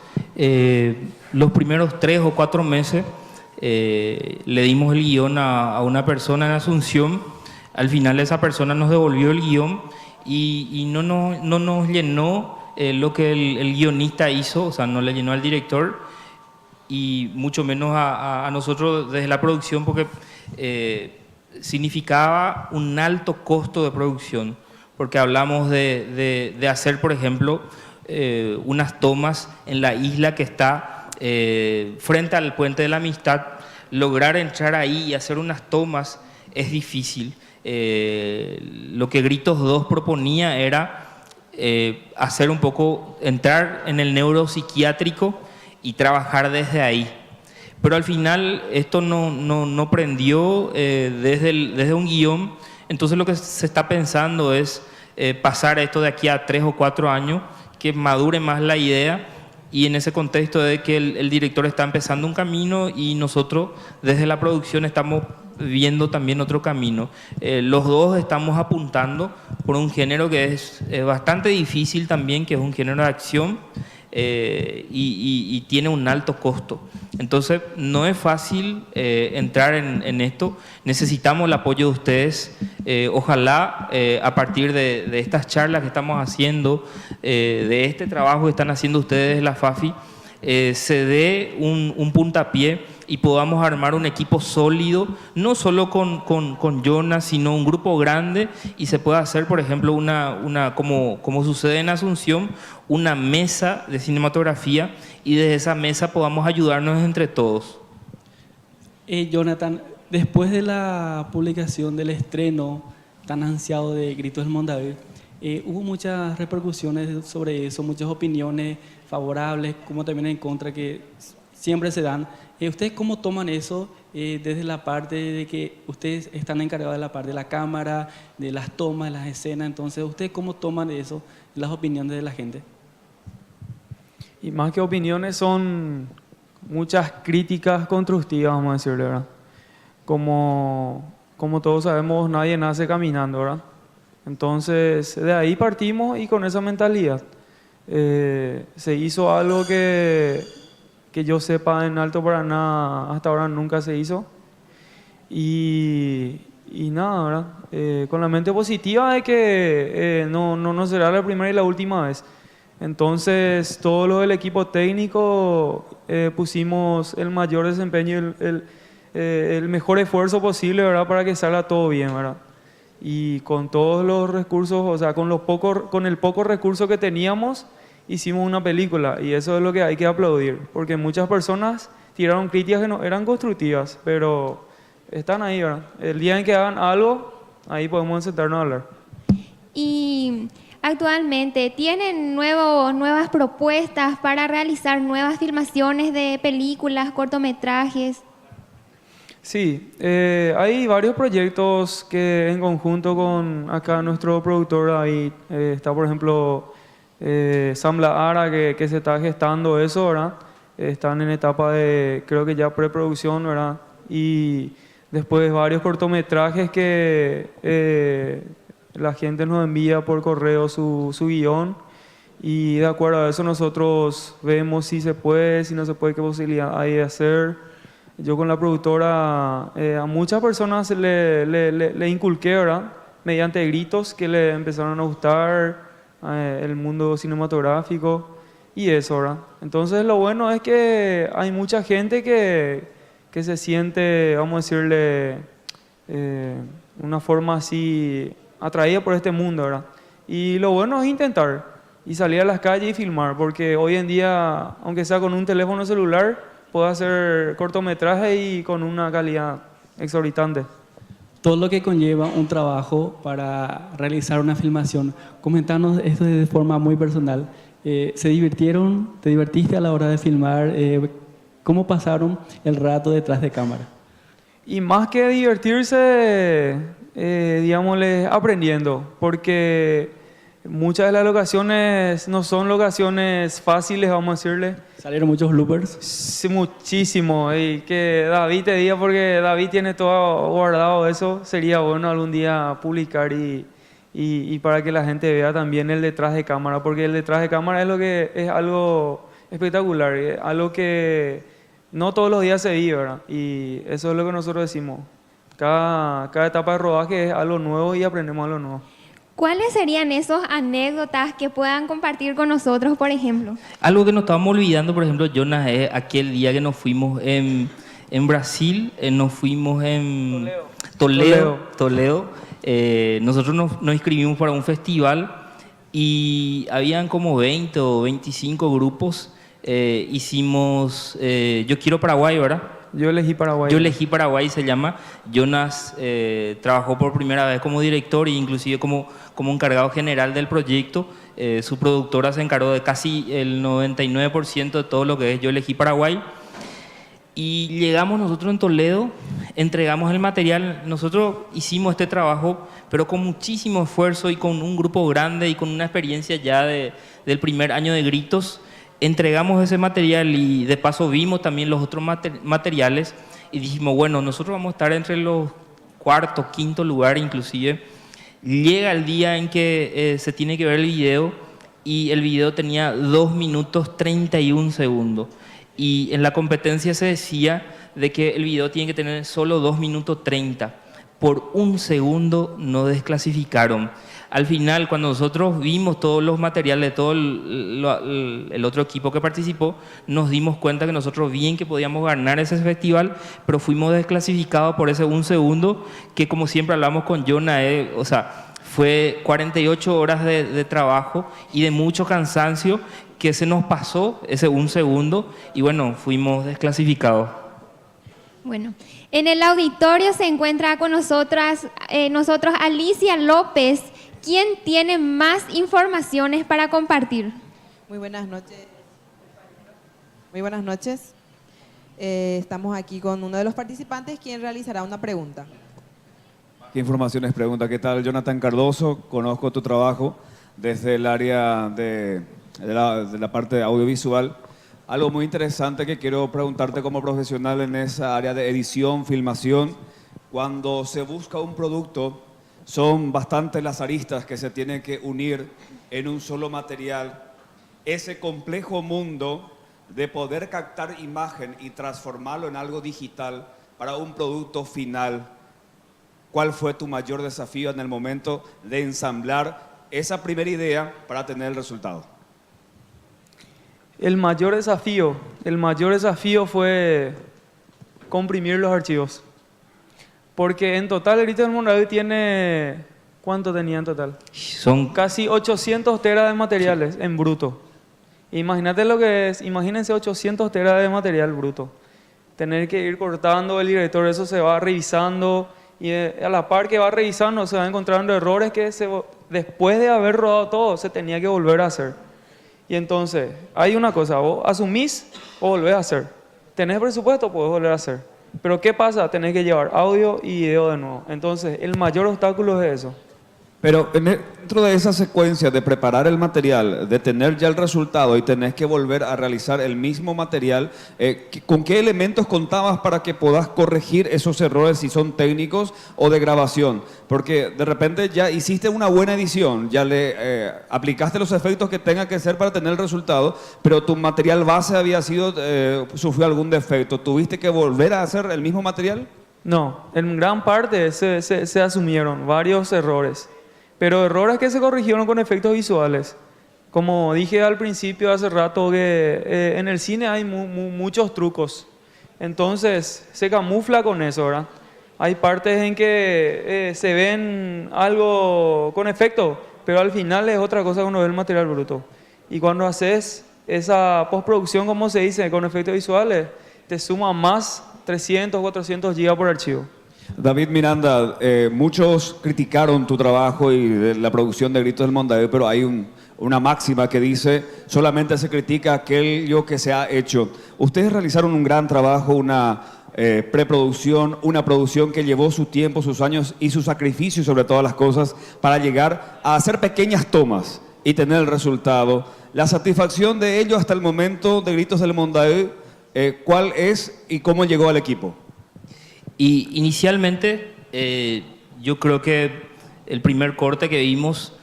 Speaker 10: los primeros 3 o 4 meses. Le dimos el guión a una persona en Asunción. Al final esa persona nos devolvió el guión y no nos llenó lo que el guionista hizo, o sea, no le llenó al director y mucho menos a nosotros desde la producción, porque significaba un alto costo de producción, porque hablamos de hacer, por ejemplo, unas tomas en la isla que está frente al Puente de la Amistad. Lograr entrar ahí y hacer unas tomas es difícil. Lo que Gritos 2 proponía era hacer un poco, entrar en el neuropsiquiátrico y trabajar desde ahí. Pero al final esto no prendió desde un guión. Entonces lo que se está pensando es pasar esto de aquí a 3 o 4 años, que madure más la idea. Y en ese contexto de que el director está empezando un camino y nosotros desde la producción estamos viendo también otro camino. Los dos estamos apuntando por un género que es bastante difícil también, que es un género de acción y tiene un alto costo. Entonces no es fácil entrar en esto. Necesitamos el apoyo de ustedes. Ojalá a partir de estas charlas que estamos haciendo, de este trabajo que están haciendo ustedes, la FAFI, se dé un puntapié y podamos armar un equipo sólido, no solo con Jonas, sino un grupo grande, y se pueda hacer, por ejemplo, como sucede en Asunción, una mesa de cinematografía, y desde esa mesa podamos ayudarnos entre todos.
Speaker 9: Jonathan, después de la publicación del estreno tan ansiado de Gritos del Mondaú, hubo muchas repercusiones sobre eso, muchas opiniones favorables, como también en contra, que siempre se dan. ¿Ustedes cómo toman eso desde la parte de que ustedes están encargados de la parte de la cámara, de las tomas, de las escenas? Entonces, ¿ustedes cómo toman eso, las opiniones de la gente?
Speaker 11: Y más que opiniones son muchas críticas constructivas, vamos a decirle, ¿verdad? Como todos sabemos, nadie nace caminando, ¿verdad? Entonces, de ahí partimos y con esa mentalidad. Se hizo algo que yo sepa en Alto Paraná hasta ahora nunca se hizo. Y nada, ¿verdad? Con la mente positiva de que no será la primera y la última vez. Entonces, todos los del equipo técnico pusimos el mayor desempeño y el mejor esfuerzo posible, ¿verdad? Para que salga todo bien, ¿verdad? Y con todos los recursos, o sea, con el poco recurso que teníamos, hicimos una película, y eso es lo que hay que aplaudir, porque muchas personas tiraron críticas que no eran constructivas, pero están ahí, ¿verdad? El día en que hagan algo, ahí podemos sentarnos a hablar.
Speaker 8: Y actualmente? ¿Tienen nuevas propuestas para realizar nuevas filmaciones de películas, cortometrajes?
Speaker 11: Sí, hay varios proyectos que en conjunto con acá nuestro productor ahí está, por ejemplo, Sambla Ara, que se está gestando eso, ¿verdad? Están en etapa de, creo que ya preproducción, ¿verdad? Y después varios cortometrajes que la gente nos envía por correo su guión y de acuerdo a eso nosotros vemos si se puede, si no se puede, qué posibilidad hay de hacer. Yo con la productora a muchas personas le inculqué, ¿verdad? Mediante gritos que le empezaron a gustar el mundo cinematográfico y eso, ¿verdad? Entonces lo bueno es que hay mucha gente que se siente, vamos a decirle, una forma así atraída por este mundo, ¿verdad? Y lo bueno es intentar y salir a las calles y filmar, porque hoy en día, aunque sea con un teléfono celular, puedo hacer cortometrajes y con una calidad exorbitante.
Speaker 9: Todo lo que conlleva un trabajo para realizar una filmación. Comentanos esto de forma muy personal. ¿Se divirtieron? ¿Te divertiste a la hora de filmar? ¿Cómo pasaron el rato detrás de cámara?
Speaker 11: Y más que divertirse, digámosle, aprendiendo, porque muchas de las locaciones no son locaciones fáciles, vamos a decirle.
Speaker 9: ¿Salieron muchos bloopers?
Speaker 11: Sí, muchísimo. Y que David te diga, porque David tiene todo guardado eso, sería bueno algún día publicar y para que la gente vea también el detrás de cámara, porque el detrás de cámara es algo espectacular, es algo que no todos los días se vive, ¿verdad? Y eso es lo que nosotros decimos. Cada etapa de rodaje es algo nuevo y aprendemos algo nuevo.
Speaker 8: ¿Cuáles serían esas anécdotas que puedan compartir con nosotros, por ejemplo?
Speaker 10: Algo que nos estábamos olvidando, por ejemplo, Jonas, es aquel día que nos fuimos en Brasil, nos fuimos en Toledo. Nosotros nos inscribimos para un festival y habían como 20 o 25 grupos. Hicimos Yo Quiero Paraguay, ¿verdad?
Speaker 11: Yo elegí
Speaker 10: Paraguay, se llama. Jonas trabajó por primera vez como director e inclusive como encargado general del proyecto. Su productora se encargó de casi el 99% de todo lo que es Yo Elegí Paraguay. Y llegamos nosotros en Toledo, entregamos el material. Nosotros hicimos este trabajo, pero con muchísimo esfuerzo y con un grupo grande y con una experiencia ya del primer año de Gritos. Entregamos ese material y de paso vimos también los otros materiales y dijimos, bueno, nosotros vamos a estar entre los cuarto, quinto lugar inclusive. Llega el día en que se tiene que ver el video y el video tenía 2 minutos 31 segundos. Y en la competencia se decía de que el video tiene que tener solo 2 minutos 30. Por 1 segundo no desclasificaron. Al final, cuando nosotros vimos todos los materiales de todo el otro equipo que participó, nos dimos cuenta que nosotros bien que podíamos ganar ese festival, pero fuimos desclasificados por ese 1 segundo, que como siempre hablamos con Jonah, o sea, fue 48 horas de trabajo y de mucho cansancio que se nos pasó ese 1 segundo y bueno, fuimos desclasificados.
Speaker 8: Bueno, en el auditorio se encuentra con nosotros Alicia López. ¿Quién tiene más informaciones para compartir?
Speaker 20: Muy buenas noches. Muy buenas noches. Estamos aquí con uno de los participantes, quien realizará una pregunta.
Speaker 21: ¿Qué informaciones pregunta? ¿Qué tal? Jonathan Cardoso, conozco tu trabajo desde el área de la parte audiovisual. Algo muy interesante que quiero preguntarte como profesional en esa área de edición, filmación. Cuando se busca un producto, son bastantes las aristas que se tienen que unir en un solo material. Ese complejo mundo de poder captar imagen y transformarlo en algo digital para un producto final. ¿Cuál fue tu mayor desafío en el momento de ensamblar esa primera idea para tener el resultado?
Speaker 11: El mayor desafío fue comprimir los archivos. Porque en total el Gritos del Mondaú tiene... ¿Cuánto tenía en total?
Speaker 10: Son
Speaker 11: casi 800 teras de materiales en bruto. Imagínate lo que es, imagínense 800 teras de material bruto. Tener que ir cortando, el director eso se va revisando y a la par que va revisando se va encontrando errores que después de haber rodado todo, se tenía que volver a hacer. Y entonces, hay una cosa, vos asumís o volvés a hacer. Tenés presupuesto, podés volver a hacer. Pero ¿qué pasa? Tenés que llevar audio y video de nuevo. Entonces, el mayor obstáculo es eso.
Speaker 21: Pero dentro de esa secuencia de preparar el material, de tener ya el resultado y tenés que volver a realizar el mismo material, ¿con qué elementos contabas para que puedas corregir esos errores, si son técnicos o de grabación? Porque de repente ya hiciste una buena edición, ya le aplicaste los efectos que tenga que ser para tener el resultado, pero tu material base había sido, sufrió algún defecto. ¿Tuviste que volver a hacer el mismo material?
Speaker 11: No, en gran parte se asumieron varios errores. Pero errores que se corrigieron con efectos visuales. Como dije al principio hace rato, que en el cine hay muchos trucos. Entonces se camufla con eso, ¿verdad? Hay partes en que se ven algo con efecto, pero al final es otra cosa cuando ves el material bruto. Y cuando haces esa postproducción, como se dice, con efectos visuales, te suma más 300, 400 GB por archivo.
Speaker 21: David Miranda, muchos criticaron tu trabajo y de la producción de Gritos del Mondavi, pero hay una máxima que dice: solamente se critica aquello que se ha hecho. Ustedes realizaron un gran trabajo, una preproducción, una producción que llevó su tiempo, sus años y su sacrificio sobre todas las cosas para llegar a hacer pequeñas tomas y tener el resultado. La satisfacción de ello hasta el momento de Gritos del Mondavi, ¿cuál es y cómo llegó al equipo?
Speaker 10: Y inicialmente yo creo que el primer corte que vimos,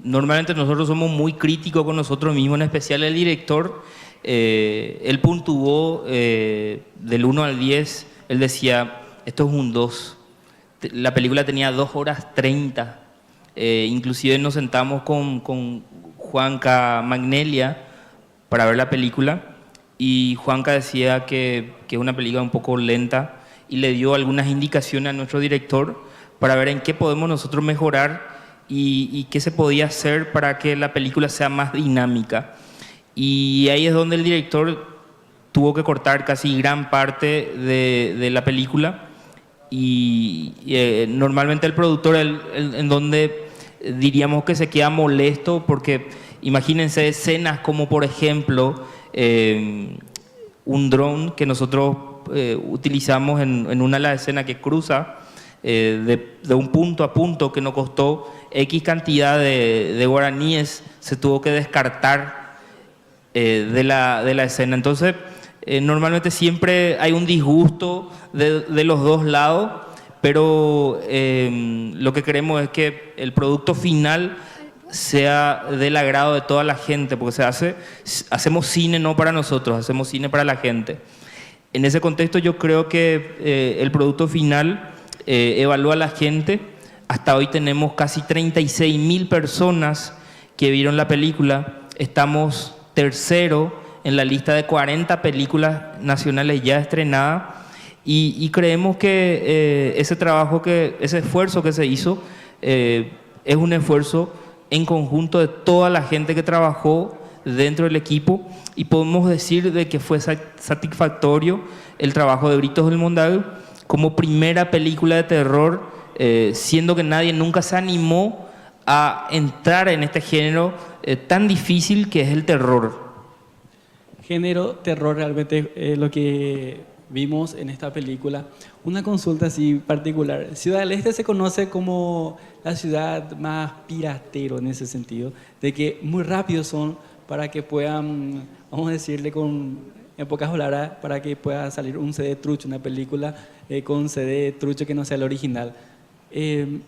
Speaker 10: normalmente nosotros somos muy críticos con nosotros mismos, en especial el director. Él puntuó del 1 al 10, él decía, esto es un 2. La película tenía 2 horas 30. Inclusive nos sentamos con Juanca Magnelia para ver la película. Y Juanca decía que es una película un poco lenta y le dio algunas indicaciones a nuestro director para ver en qué podemos nosotros mejorar y qué se podía hacer para que la película sea más dinámica. Y ahí es donde el director tuvo que cortar casi gran parte de la película y normalmente el productor en donde diríamos que se queda molesto porque imagínense escenas como por ejemplo un dron que nosotros utilizamos en una de las escenas que cruza de un punto a punto, que nos costó X cantidad de guaraníes, se tuvo que descartar de la escena. Entonces normalmente siempre hay un disgusto de los dos lados, pero lo que queremos es que el producto final sea del agrado de toda la gente, porque hacemos cine no para nosotros, hacemos cine para la gente. En ese contexto yo creo que el producto final evalúa a la gente. Hasta hoy tenemos casi 36.000 personas que vieron la película. Estamos tercero en la lista de 40 películas nacionales ya estrenadas y creemos que ese esfuerzo que se hizo es un esfuerzo en conjunto de toda la gente que trabajó dentro del equipo y podemos decir de que fue satisfactorio el trabajo de Gritos del Mondavi como primera película de terror, siendo que nadie nunca se animó a entrar en este género tan difícil que es el terror.
Speaker 9: Género terror realmente lo que vimos en esta película. Una consulta así particular. Ciudad del Este se conoce como la ciudad más piratero en ese sentido, de que muy rápidos son para que puedan, vamos a decirle en pocas palabras, para que pueda salir un CD trucho, una película con un CD trucho que no sea el original.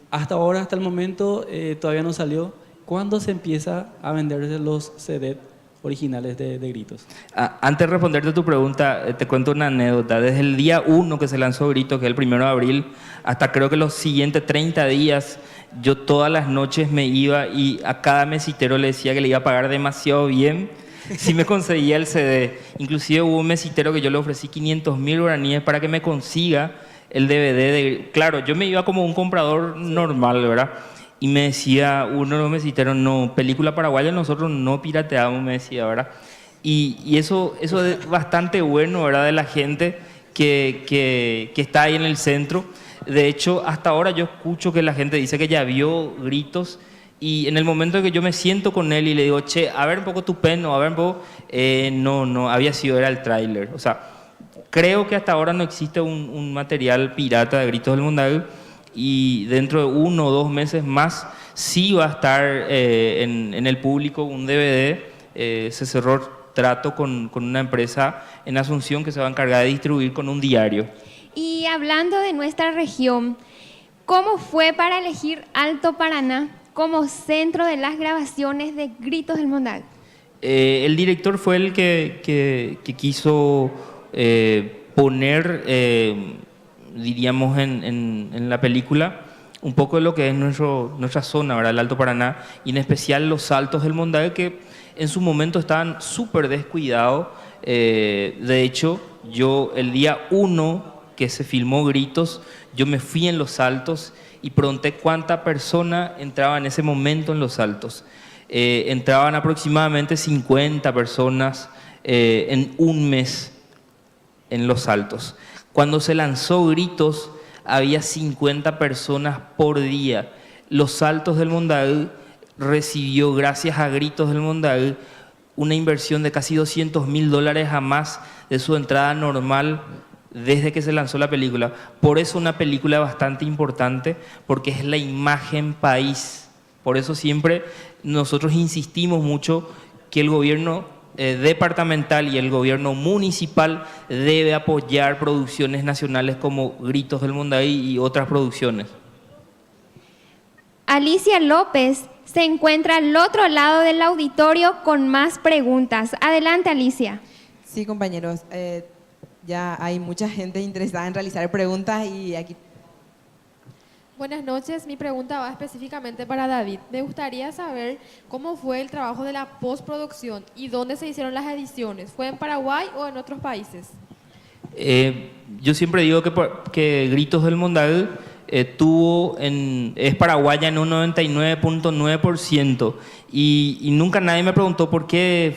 Speaker 9: Hasta ahora, hasta el momento, todavía no salió. ¿Cuándo se empieza a vender los CD originales de Gritos?
Speaker 10: Antes de responderte tu pregunta, te cuento una anécdota. Desde el día 1 que se lanzó Gritos, que es el 1 de abril, hasta creo que los siguientes 30 días, yo todas las noches me iba y a cada mesitero le decía que le iba a pagar demasiado bien si me conseguía el CD. Inclusive hubo un mesitero que yo le ofrecí 500.000 guaraníes para que me consiga el DVD. Claro, yo me iba como un comprador normal, ¿verdad? Y me decía uno de los mesiteros, no, película paraguaya nosotros no pirateamos, me decía, ¿verdad? Y eso es bastante bueno, ¿verdad? De la gente que está ahí en el centro. De hecho, hasta ahora yo escucho que la gente dice que ya vio Gritos y en el momento en que yo me siento con él y le digo, che, a ver un poco tu pelo, a ver un poco, no, había sido, era el tráiler. O sea, creo que hasta ahora no existe un material pirata de Gritos del Mondaú y dentro de 1 o 2 meses más sí va a estar en el público un DVD. Se cerró trato con una empresa en Asunción que se va a encargar de distribuir con un diario.
Speaker 8: Y hablando de nuestra región, ¿cómo fue para elegir Alto Paraná como centro de las grabaciones de Gritos del Mondaú?
Speaker 10: El director fue el que quiso poner, diríamos, en la película un poco de lo que es nuestra zona, ¿verdad? El Alto Paraná, y en especial los Altos del Mondaú, que en su momento estaban súper descuidados. De hecho, yo el día 1 que se filmó Gritos, yo me fui en los Altos y pregunté cuánta persona entraba en ese momento en los Altos. Entraban aproximadamente 50 personas en un mes en los Altos. Cuando se lanzó Gritos, había 50 personas por día. Los Altos del Mondaú recibió, gracias a Gritos del Mondaú, una inversión de casi $200.000 a más de su entrada normal desde que se lanzó la película. Por eso una película bastante importante, porque es la imagen país. Por eso siempre nosotros insistimos mucho que el gobierno departamental y el gobierno municipal debe apoyar producciones nacionales como Gritos del Mondaú y otras producciones.
Speaker 8: Alicia López se encuentra al otro lado del auditorio con más preguntas. Adelante, Alicia.
Speaker 20: Sí, compañeros. Ya hay mucha gente interesada en realizar preguntas y aquí...
Speaker 1: Buenas noches, mi pregunta va específicamente para David. Me gustaría saber cómo fue el trabajo de la postproducción y dónde se hicieron las ediciones. ¿Fue en Paraguay o en otros países?
Speaker 10: Yo siempre digo que Gritos del Mondaú es paraguaya en un 99.9% y nunca nadie me preguntó por qué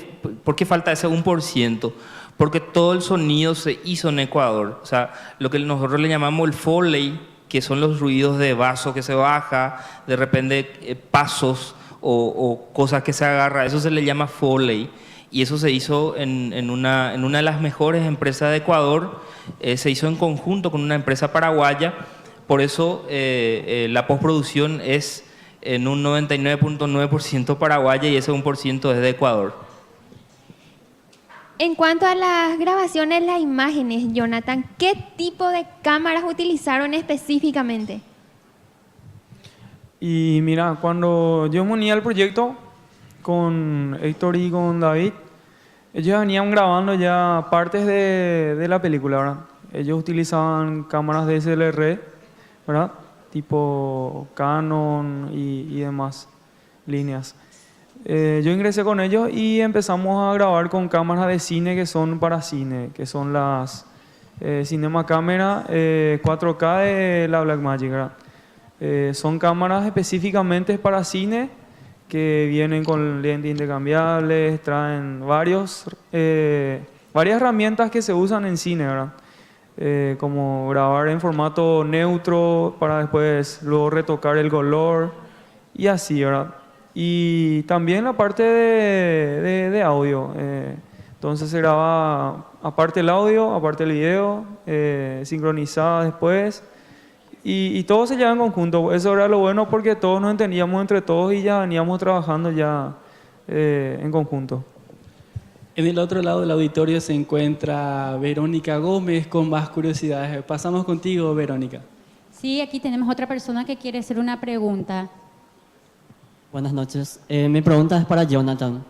Speaker 10: falta ese 1%. Porque todo el sonido se hizo en Ecuador. O sea, lo que nosotros le llamamos el foley, que son los ruidos de vaso que se baja, de repente pasos o cosas que se agarra, eso se le llama foley. Y eso se hizo en una de las mejores empresas de Ecuador, se hizo en conjunto con una empresa paraguaya. Por eso la postproducción es en un 99.9% paraguaya y ese 1% es de Ecuador.
Speaker 8: En cuanto a las grabaciones, las imágenes, Jonathan, ¿qué tipo de cámaras utilizaron específicamente?
Speaker 11: Y mira, cuando yo me uní al proyecto con Héctor y con David, ellos venían grabando ya partes de la película, ¿verdad? Ellos utilizaban cámaras DSLR, ¿verdad? Tipo Canon y demás líneas. Yo ingresé con ellos y empezamos a grabar con cámaras de cine que son para cine, que son las Cinema Camera 4K de la Blackmagic, ¿verdad? Son cámaras específicamente para cine que vienen con lentes intercambiables, traen varias herramientas que se usan en cine, ¿verdad? Como grabar en formato neutro para después luego retocar el color y así, ¿verdad? Y también la parte de audio. Entonces se graba aparte el audio, aparte el video, sincronizada después. Y todo se lleva en conjunto. Eso era lo bueno porque todos nos entendíamos entre todos y ya veníamos trabajando ya en conjunto.
Speaker 9: En el otro lado del auditorio se encuentra Verónica Gómez con más curiosidades. Pasamos contigo, Verónica.
Speaker 17: Sí, aquí tenemos otra persona que quiere hacer una pregunta.
Speaker 22: Buenas noches. Mi pregunta es para Jonathan.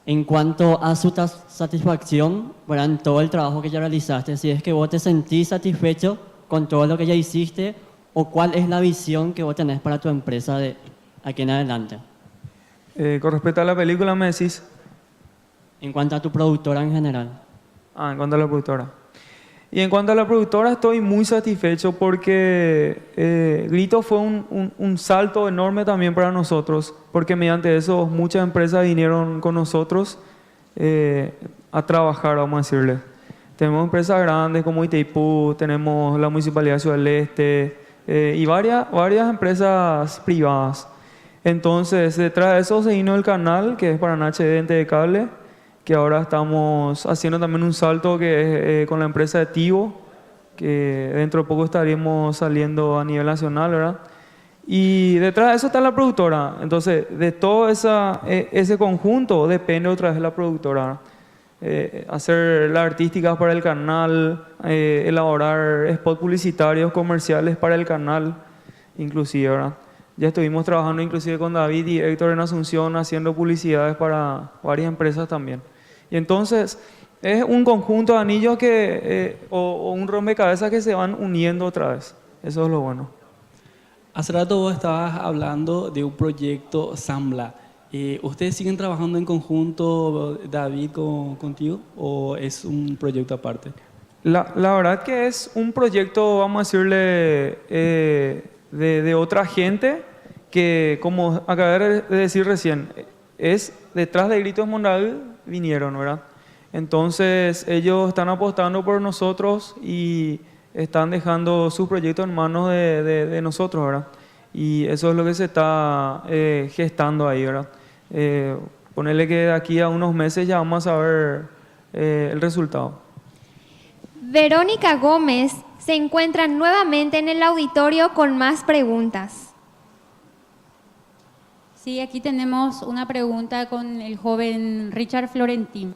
Speaker 22: En cuanto a su satisfacción, ¿verdad? En todo el trabajo que ya realizaste, si es que vos te sentís satisfecho con todo lo que ya hiciste o cuál es la visión que vos tenés para tu empresa de aquí en adelante.
Speaker 11: Con respecto a la película, me decís.
Speaker 22: En cuanto a tu productora en general.
Speaker 11: En cuanto a la productora. Y en cuanto a la productora, estoy muy satisfecho porque Grito fue un salto enorme también para nosotros, porque mediante eso muchas empresas vinieron con nosotros a trabajar, vamos a decirle. Tenemos empresas grandes como Itaipú, tenemos la Municipalidad de Ciudad del Este, y varias empresas privadas. Entonces, detrás de eso se vino el canal, que es Paraná HD Ente de Cable, que ahora estamos haciendo también un salto que es con la empresa de Tivo, que dentro de poco estaremos saliendo a nivel nacional, ¿verdad? Y detrás de eso está la productora. Entonces, de todo ese conjunto depende otra vez la productora. Hacer las artísticas para el canal, elaborar spots publicitarios, comerciales para el canal, inclusive, ¿verdad? Ya estuvimos trabajando inclusive con David y Héctor en Asunción haciendo publicidades para varias empresas también. Y entonces es un conjunto de anillos o un rompecabezas que se van uniendo otra vez. Eso es lo bueno.
Speaker 9: Hace rato vos estabas hablando de un proyecto Sambla. ¿Ustedes siguen trabajando en conjunto, David, contigo, o es un proyecto aparte?
Speaker 11: La verdad que es un proyecto, vamos a decirle, de otra gente que, como acabé de decir recién, es detrás de Gritos Mondaú vinieron, ¿verdad? Entonces ellos están apostando por nosotros y están dejando sus proyectos en manos de nosotros, ¿verdad? Y eso es lo que se está gestando ahí, ¿verdad? Ponerle que de aquí a unos meses ya vamos a ver el resultado.
Speaker 8: Verónica Gómez se encuentra nuevamente en el auditorio con más preguntas.
Speaker 17: Sí, aquí tenemos una pregunta con el joven Richard Florentín.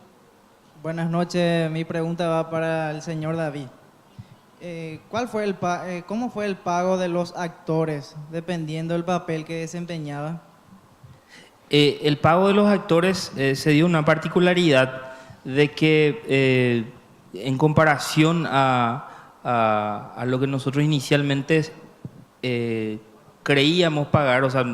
Speaker 3: Buenas noches, mi pregunta va para el señor David. ¿Cómo fue el pago de los actores dependiendo del papel que desempeñaba?
Speaker 10: El pago de los actores se dio una particularidad de que en comparación a lo que nosotros inicialmente creíamos pagar, o sea,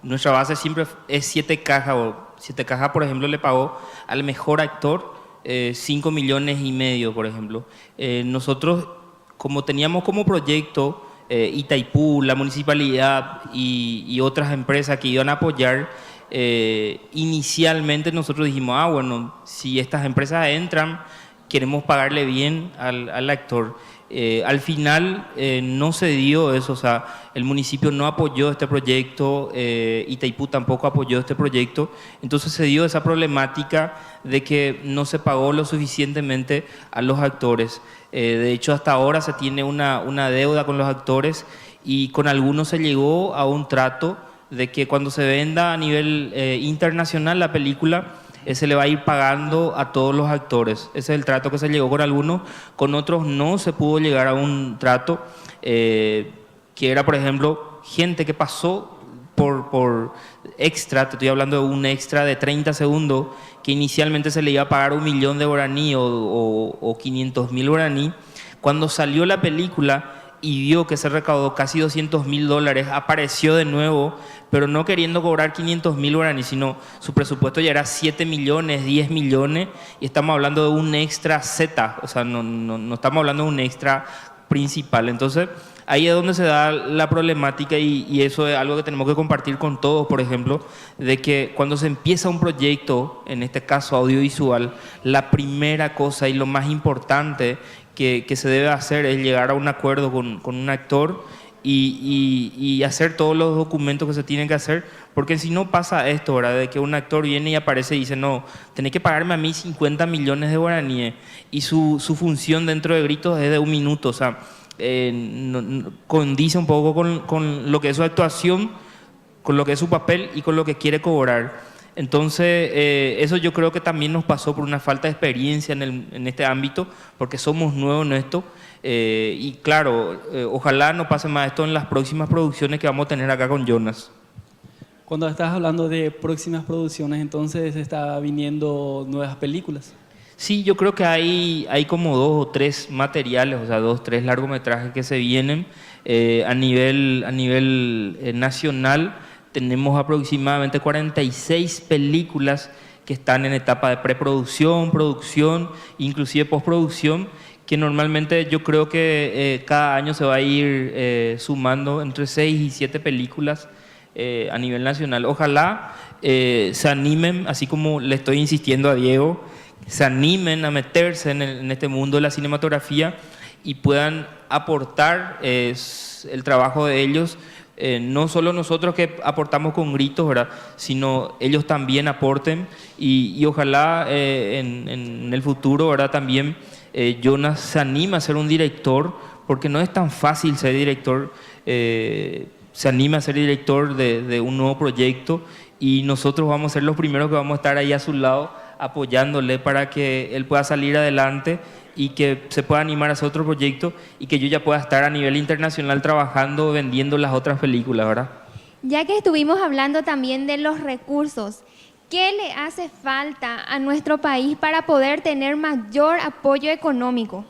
Speaker 10: nuestra base siempre es 7 cajas, o 7 cajas, por ejemplo, le pagó al mejor actor 5,5 millones, por ejemplo. Nosotros, como teníamos como proyecto Itaipú, la municipalidad y otras empresas que iban a apoyar, inicialmente nosotros dijimos, bueno, si estas empresas entran, queremos pagarle bien al actor. Al final no se dio eso, o sea, el municipio no apoyó este proyecto, Itaipú tampoco apoyó este proyecto, entonces se dio esa problemática de que no se pagó lo suficientemente a los actores. De hecho, hasta ahora se tiene una deuda con los actores y con algunos se llegó a un trato de que cuando se venda a nivel internacional la película, se le va a ir pagando a todos los actores. Ese es el trato que se llegó con algunos, con otros no se pudo llegar a un trato, que era, por ejemplo, gente que pasó por extra, te estoy hablando de un extra de 30 segundos, que inicialmente se le iba a pagar 1 millón de guaraní o 500,000 guaraní. Cuando salió la película y vio que se recaudó casi $200,000, apareció de nuevo, pero no queriendo cobrar 500,000 guaraníes, sino su presupuesto ya era 7 millones, 10 millones, y estamos hablando de un extra Z, o sea, no estamos hablando de un extra principal. Entonces, ahí es donde se da la problemática y eso es algo que tenemos que compartir con todos, por ejemplo, de que cuando se empieza un proyecto, en este caso audiovisual, la primera cosa y lo más importante que se debe hacer es llegar a un acuerdo con un actor y hacer todos los documentos que se tienen que hacer, porque si no pasa esto, ¿verdad? De que un actor viene y aparece y dice, no, tenés que pagarme a mí 50 millones de guaraníes y su función dentro de Gritos es de 1 minuto, o sea, condice un poco con lo que es su actuación, con lo que es su papel y con lo que quiere cobrar. Entonces, eso yo creo que también nos pasó por una falta de experiencia en este ámbito, porque somos nuevos en esto. Y claro, ojalá no pase más esto en las próximas producciones que vamos a tener acá con Jonas.
Speaker 9: Cuando estás hablando de próximas producciones, entonces está viniendo nuevas películas.
Speaker 10: Sí, yo creo que hay como 2 o 3 materiales, o sea, 2 o 3 largometrajes que se vienen a nivel nacional. Tenemos aproximadamente 46 películas que están en etapa de preproducción, producción, inclusive postproducción, que normalmente yo creo que cada año se va a ir sumando entre 6 y 7 películas a nivel nacional. Ojalá se animen, así como le estoy insistiendo a Diego, se animen a meterse en este mundo de la cinematografía, y puedan aportar el trabajo de ellos. No solo nosotros que aportamos con gritos, ¿verdad?, sino ellos también aporten y ojalá en el futuro, ¿verdad?, también Jonas se anima a ser un director, porque no es tan fácil ser director, se anima a ser director de un nuevo proyecto y nosotros vamos a ser los primeros que vamos a estar ahí a su lado apoyándole para que él pueda salir adelante y que se pueda animar a hacer otro proyecto y que yo ya pueda estar a nivel internacional trabajando, vendiendo las otras películas, ¿verdad?
Speaker 8: Ya que estuvimos hablando también de los recursos, ¿qué le hace falta a nuestro país para poder tener mayor apoyo económico?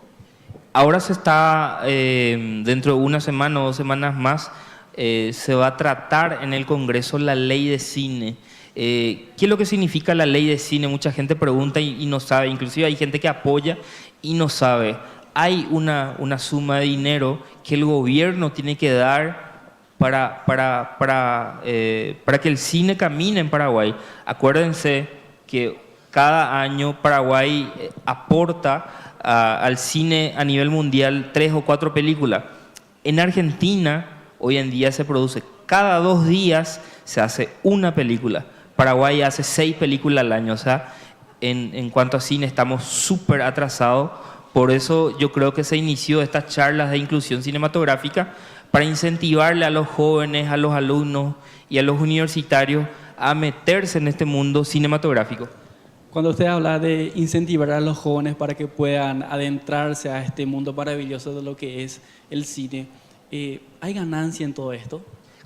Speaker 10: Ahora se está, dentro de una semana o 2 semanas más, se va a tratar en el Congreso la ley de cine. ¿Qué es lo que significa la ley de cine? Mucha gente pregunta y no sabe, inclusive hay gente que apoya y no sabe. Hay una suma de dinero que el gobierno tiene que dar para que el cine camine en Paraguay. Acuérdense que cada año Paraguay aporta al cine a nivel mundial 3 o 4 películas. En Argentina hoy en día se produce cada 2 días se hace una película. Paraguay hace 6 películas al año, o sea, en cuanto a cine estamos súper atrasados. Por eso yo creo que se inició estas charlas de inclusión cinematográfica para incentivarle a los jóvenes, a los alumnos y a los universitarios a meterse en este mundo cinematográfico.
Speaker 9: Cuando usted habla de incentivar a los jóvenes para que puedan adentrarse a este mundo maravilloso de lo que es el cine, ¿hay ganancia en todo esto?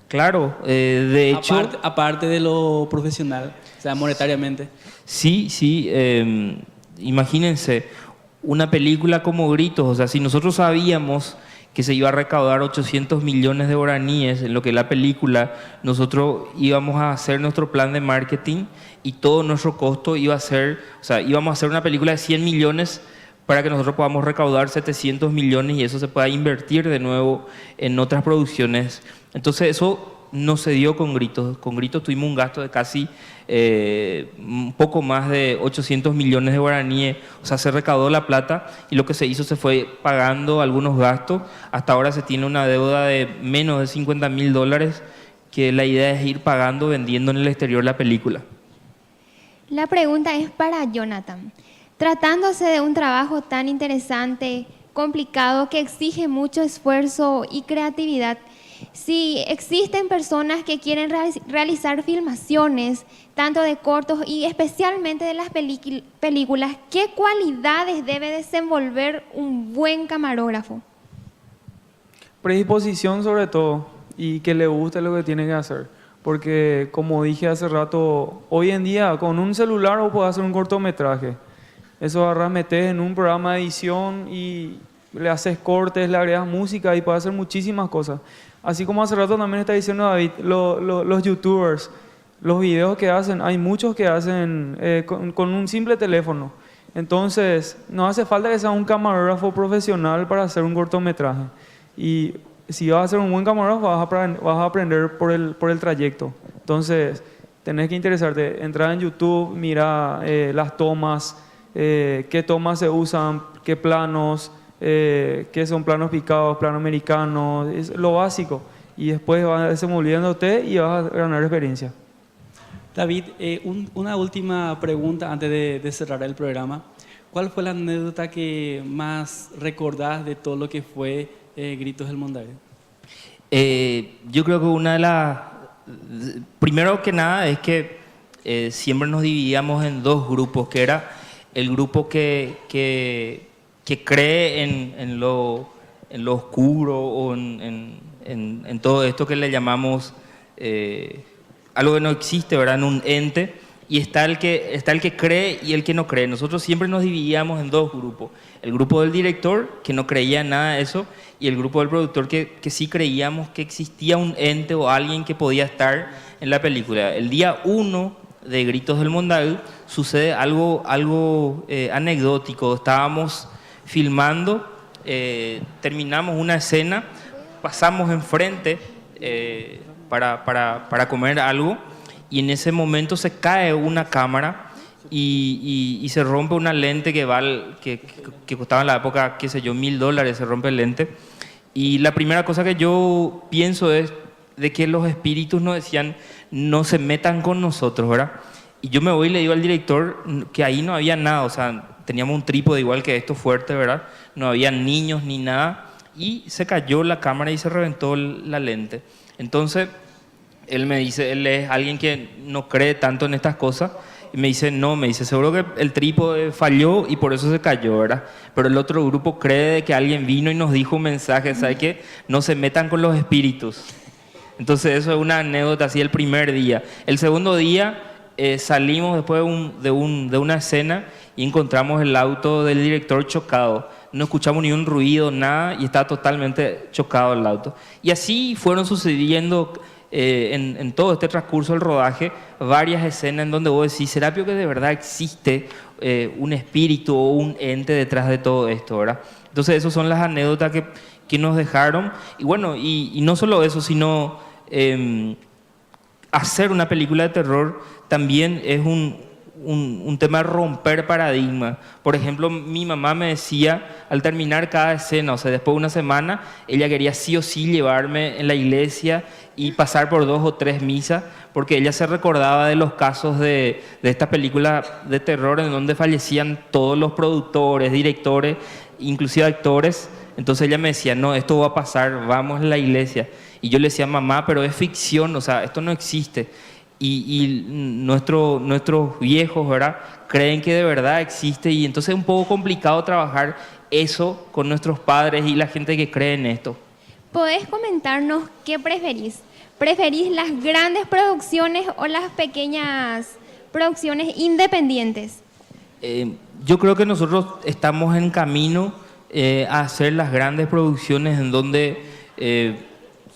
Speaker 10: Claro, de hecho...
Speaker 9: Aparte de lo profesional, o sea, monetariamente.
Speaker 10: Sí, imagínense, una película como Gritos, o sea, si nosotros sabíamos que se iba a recaudar 800 millones de guaraníes en lo que es la película, nosotros íbamos a hacer nuestro plan de marketing y todo nuestro costo iba a ser, o sea, íbamos a hacer una película de 100 millones para que nosotros podamos recaudar 700 millones y eso se pueda invertir de nuevo en otras producciones. Entonces eso no se dio con Gritos. Con Gritos tuvimos un gasto de casi un poco más de 800 millones de guaraníes. O sea, se recaudó la plata y lo que se hizo se fue pagando algunos gastos. Hasta ahora se tiene una deuda de menos de $50.000 que la idea es ir pagando, vendiendo en el exterior la película.
Speaker 8: La pregunta es para Jonathan. Tratándose de un trabajo tan interesante, complicado, que exige mucho esfuerzo y creatividad, si existen personas que quieren realizar filmaciones, tanto de cortos y especialmente de las películas, ¿qué cualidades debe desenvolver un buen camarógrafo?
Speaker 11: Predisposición sobre todo, y que le guste lo que tiene que hacer. Porque, como dije hace rato, hoy en día con un celular vos podés hacer un cortometraje. Eso agarras, metes en un programa de edición y le haces cortes, le agregas música y puedes hacer muchísimas cosas. Así como hace rato también está diciendo David, los youtubers, los videos que hacen, hay muchos que hacen con un simple teléfono. Entonces, no hace falta que sea un camarógrafo profesional para hacer un cortometraje. Y si vas a ser un buen camarógrafo, vas a aprender por el trayecto. Entonces, tenés que interesarte, entrar en YouTube, mira las tomas, qué tomas se usan, qué planos, qué son planos picados, plano americano, es lo básico. Y después vas desenvolviéndote y vas a ganar experiencia.
Speaker 9: David, una última pregunta antes de cerrar el programa. ¿Cuál fue la anécdota que más recordás de todo lo que fue Gritos del Mondavid?
Speaker 10: Yo creo que una de las... Primero que nada es que siempre nos dividíamos en 2 grupos, que era el grupo que cree en lo oscuro o en todo esto que le llamamos algo que no existe, ¿verdad? En un ente, y está el que cree y el que no cree. Nosotros siempre nos dividíamos en 2 grupos. El grupo del director, que no creía en nada de eso, y el grupo del productor, que sí creíamos que existía un ente o alguien que podía estar en la película. El día 1 de Gritos del Mondavid sucede algo anecdótico. Estábamos filmando, terminamos una escena, pasamos enfrente para comer algo y en ese momento se cae una cámara y se rompe una lente que costaba en la época, qué sé yo, $1000, se rompe el lente. Y la primera cosa que yo pienso es de que los espíritus nos decían, no se metan con nosotros, ¿verdad? Y yo me voy y le digo al director que ahí no había nada, o sea, teníamos un trípode igual que esto fuerte, ¿verdad? No había niños ni nada, y se cayó la cámara y se reventó la lente. Entonces, él me dice, él es alguien que no cree tanto en estas cosas, y me dice, no, me dice, seguro que el trípode falló y por eso se cayó, ¿verdad? Pero el otro grupo cree de que alguien vino y nos dijo un mensaje, ¿sabe qué? No se metan con los espíritus. Entonces eso es una anécdota así el primer día. El segundo día salimos después de una escena y encontramos el auto del director chocado. No escuchamos ni un ruido, nada, y estaba totalmente chocado el auto. Y así fueron sucediendo en todo este transcurso del rodaje varias escenas en donde vos decís, ¿será que de verdad existe un espíritu o un ente detrás de todo esto, ¿verdad? Entonces esas son las anécdotas que nos dejaron. Y bueno, y no solo eso, sino hacer una película de terror también es un tema de romper paradigmas. Por ejemplo, mi mamá me decía, al terminar cada escena, o sea, después de una semana, ella quería sí o sí llevarme en la iglesia y pasar por 2 o 3 misas, porque ella se recordaba de los casos de esta película de terror en donde fallecían todos los productores, directores, inclusive actores. Entonces ella me decía, no, esto va a pasar, vamos a la iglesia. Y yo le decía, mamá, pero es ficción, o sea, esto no existe. Y nuestros viejos, ¿verdad?, creen que de verdad existe, y entonces es un poco complicado trabajar eso con nuestros padres y la gente que cree en esto.
Speaker 8: ¿Podés comentarnos qué preferís? ¿Preferís las grandes producciones o las pequeñas producciones independientes?
Speaker 10: Yo creo que nosotros estamos en camino a hacer las grandes producciones en donde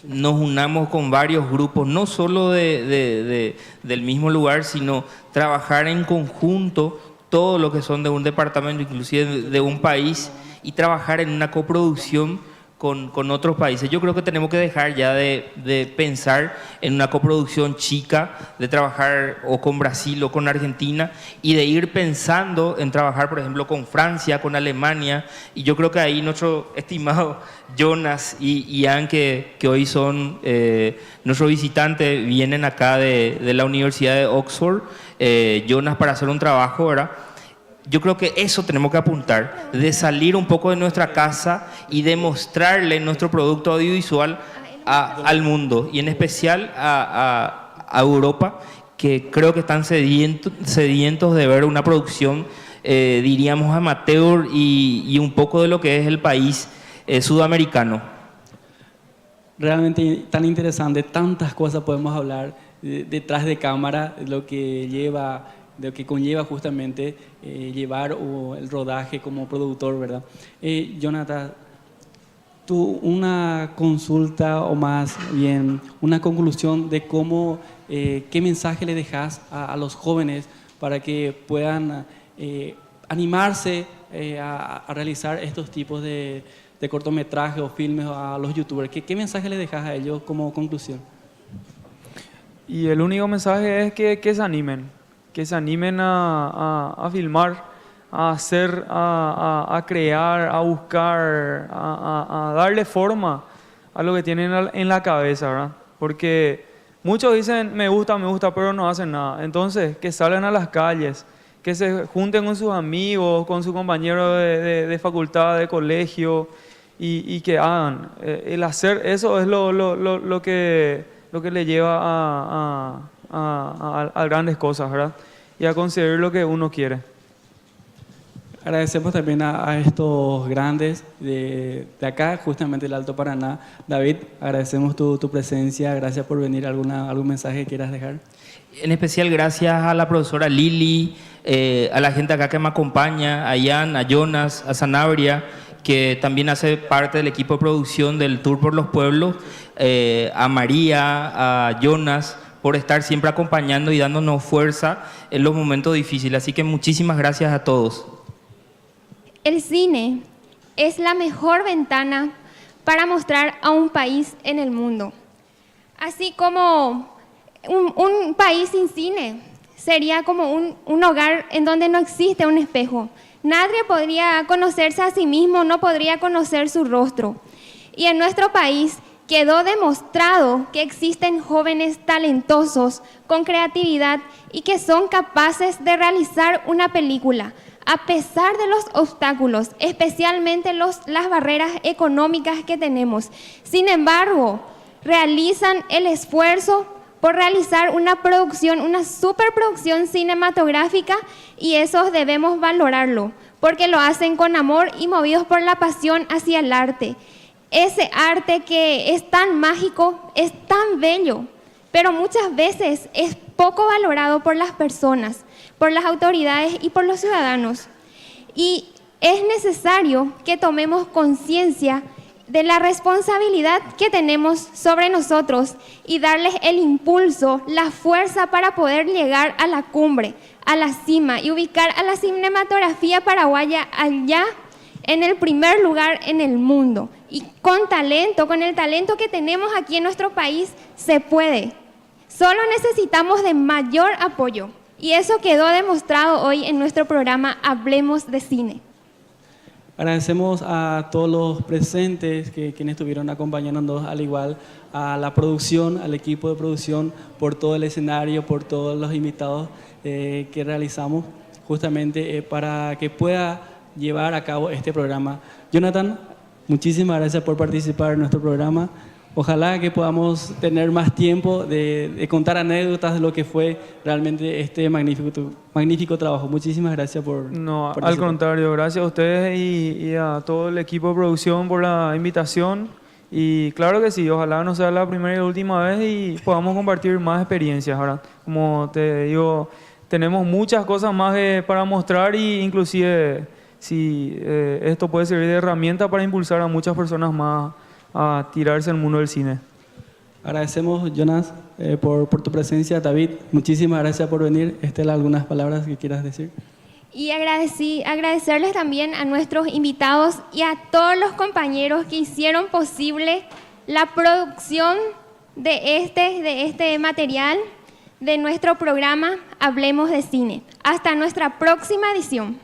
Speaker 10: nos unamos con varios grupos, no solo del mismo lugar, sino trabajar en conjunto todo lo que son de un departamento, inclusive de un país, y trabajar en una coproducción con otros países. Yo creo que tenemos que dejar ya de pensar en una coproducción chica, de trabajar o con Brasil o con Argentina, y de ir pensando en trabajar, por ejemplo, con Francia, con Alemania. Y yo creo que ahí nuestro estimado Jonas y Ian, que hoy son nuestros visitantes, vienen acá de la Universidad de Oxford, Jonas, para hacer un trabajo, ¿verdad? Yo creo que eso tenemos que apuntar, de salir un poco de nuestra casa y demostrarle nuestro producto audiovisual al mundo, y en especial a Europa, que creo que están sedientos de ver una producción, diríamos, amateur y un poco de lo que es el país sudamericano.
Speaker 9: Realmente tan interesante, tantas cosas podemos hablar detrás de cámara, lo que conlleva justamente llevar el rodaje como productor, ¿verdad? Jonathan, tú una consulta o más bien una conclusión de cómo, qué mensaje le dejas a los jóvenes para que puedan animarse a realizar estos tipos de cortometrajes o filmes a los youtubers. ¿Qué mensaje le dejas a ellos como conclusión?
Speaker 11: Y el único mensaje es que se animen. Que se animen a filmar, a hacer, a crear, a buscar, a darle forma a lo que tienen en la cabeza, ¿verdad? Porque muchos dicen, me gusta, pero no hacen nada. Entonces, que salgan a las calles, que se junten con sus amigos, con sus compañeros de facultad, de colegio, y que hagan. El hacer eso es lo que le lleva a grandes cosas, ¿verdad? Y a conseguir lo que uno quiere.
Speaker 9: Agradecemos también a estos grandes de acá, justamente del Alto Paraná. David, agradecemos tu presencia, gracias por venir. ¿Algún mensaje que quieras dejar?
Speaker 10: En especial gracias a la profesora Lili, a la gente acá que me acompaña, a Ian, a Jonas, a Sanabria, que también hace parte del equipo de producción del Tour por los Pueblos, a María, a Jonas, por estar siempre acompañando y dándonos fuerza en los momentos difíciles. Así que muchísimas gracias a todos.
Speaker 8: El cine es la mejor ventana para mostrar a un país en el mundo. Así como un país sin cine sería como un hogar en donde no existe un espejo. Nadie podría conocerse a sí mismo, no podría conocer su rostro. Y en nuestro país quedó demostrado que existen jóvenes talentosos, con creatividad y que son capaces de realizar una película, a pesar de los obstáculos, especialmente las barreras económicas que tenemos. Sin embargo, realizan el esfuerzo por realizar una producción, una superproducción cinematográfica, y eso debemos valorarlo, porque lo hacen con amor y movidos por la pasión hacia el arte. Ese arte que es tan mágico, es tan bello, pero muchas veces es poco valorado por las personas, por las autoridades y por los ciudadanos. Y es necesario que tomemos conciencia de la responsabilidad que tenemos sobre nosotros y darles el impulso, la fuerza para poder llegar a la cumbre, a la cima, y ubicar a la cinematografía paraguaya allá en el primer lugar en el mundo. Y con talento, con el talento que tenemos aquí en nuestro país, se puede. Solo necesitamos de mayor apoyo. Y eso quedó demostrado hoy en nuestro programa Hablemos de Cine.
Speaker 9: Agradecemos a todos los presentes quienes estuvieron acompañándonos, al igual a la producción, al equipo de producción, por todo el escenario, por todos los invitados que realizamos justamente para que pueda llevar a cabo este programa. Jonathan, muchísimas gracias por participar en nuestro programa. Ojalá que podamos tener más tiempo de contar anécdotas de lo que fue realmente este magnífico trabajo. Muchísimas gracias por participar.
Speaker 11: Al contrario, gracias a ustedes y a todo el equipo de producción por la invitación. Y claro que sí, ojalá no sea la primera y la última vez y podamos compartir más experiencias. Ahora, como te digo, tenemos muchas cosas más para mostrar, y inclusive si esto puede servir de herramienta para impulsar a muchas personas más a tirarse al mundo del cine.
Speaker 9: Agradecemos, Jonas, por tu presencia. David, muchísimas gracias por venir. Estela, ¿algunas palabras que quieras decir?
Speaker 8: Y agradecerles también a nuestros invitados y a todos los compañeros que hicieron posible la producción de este material, de nuestro programa Hablemos de Cine. Hasta nuestra próxima edición.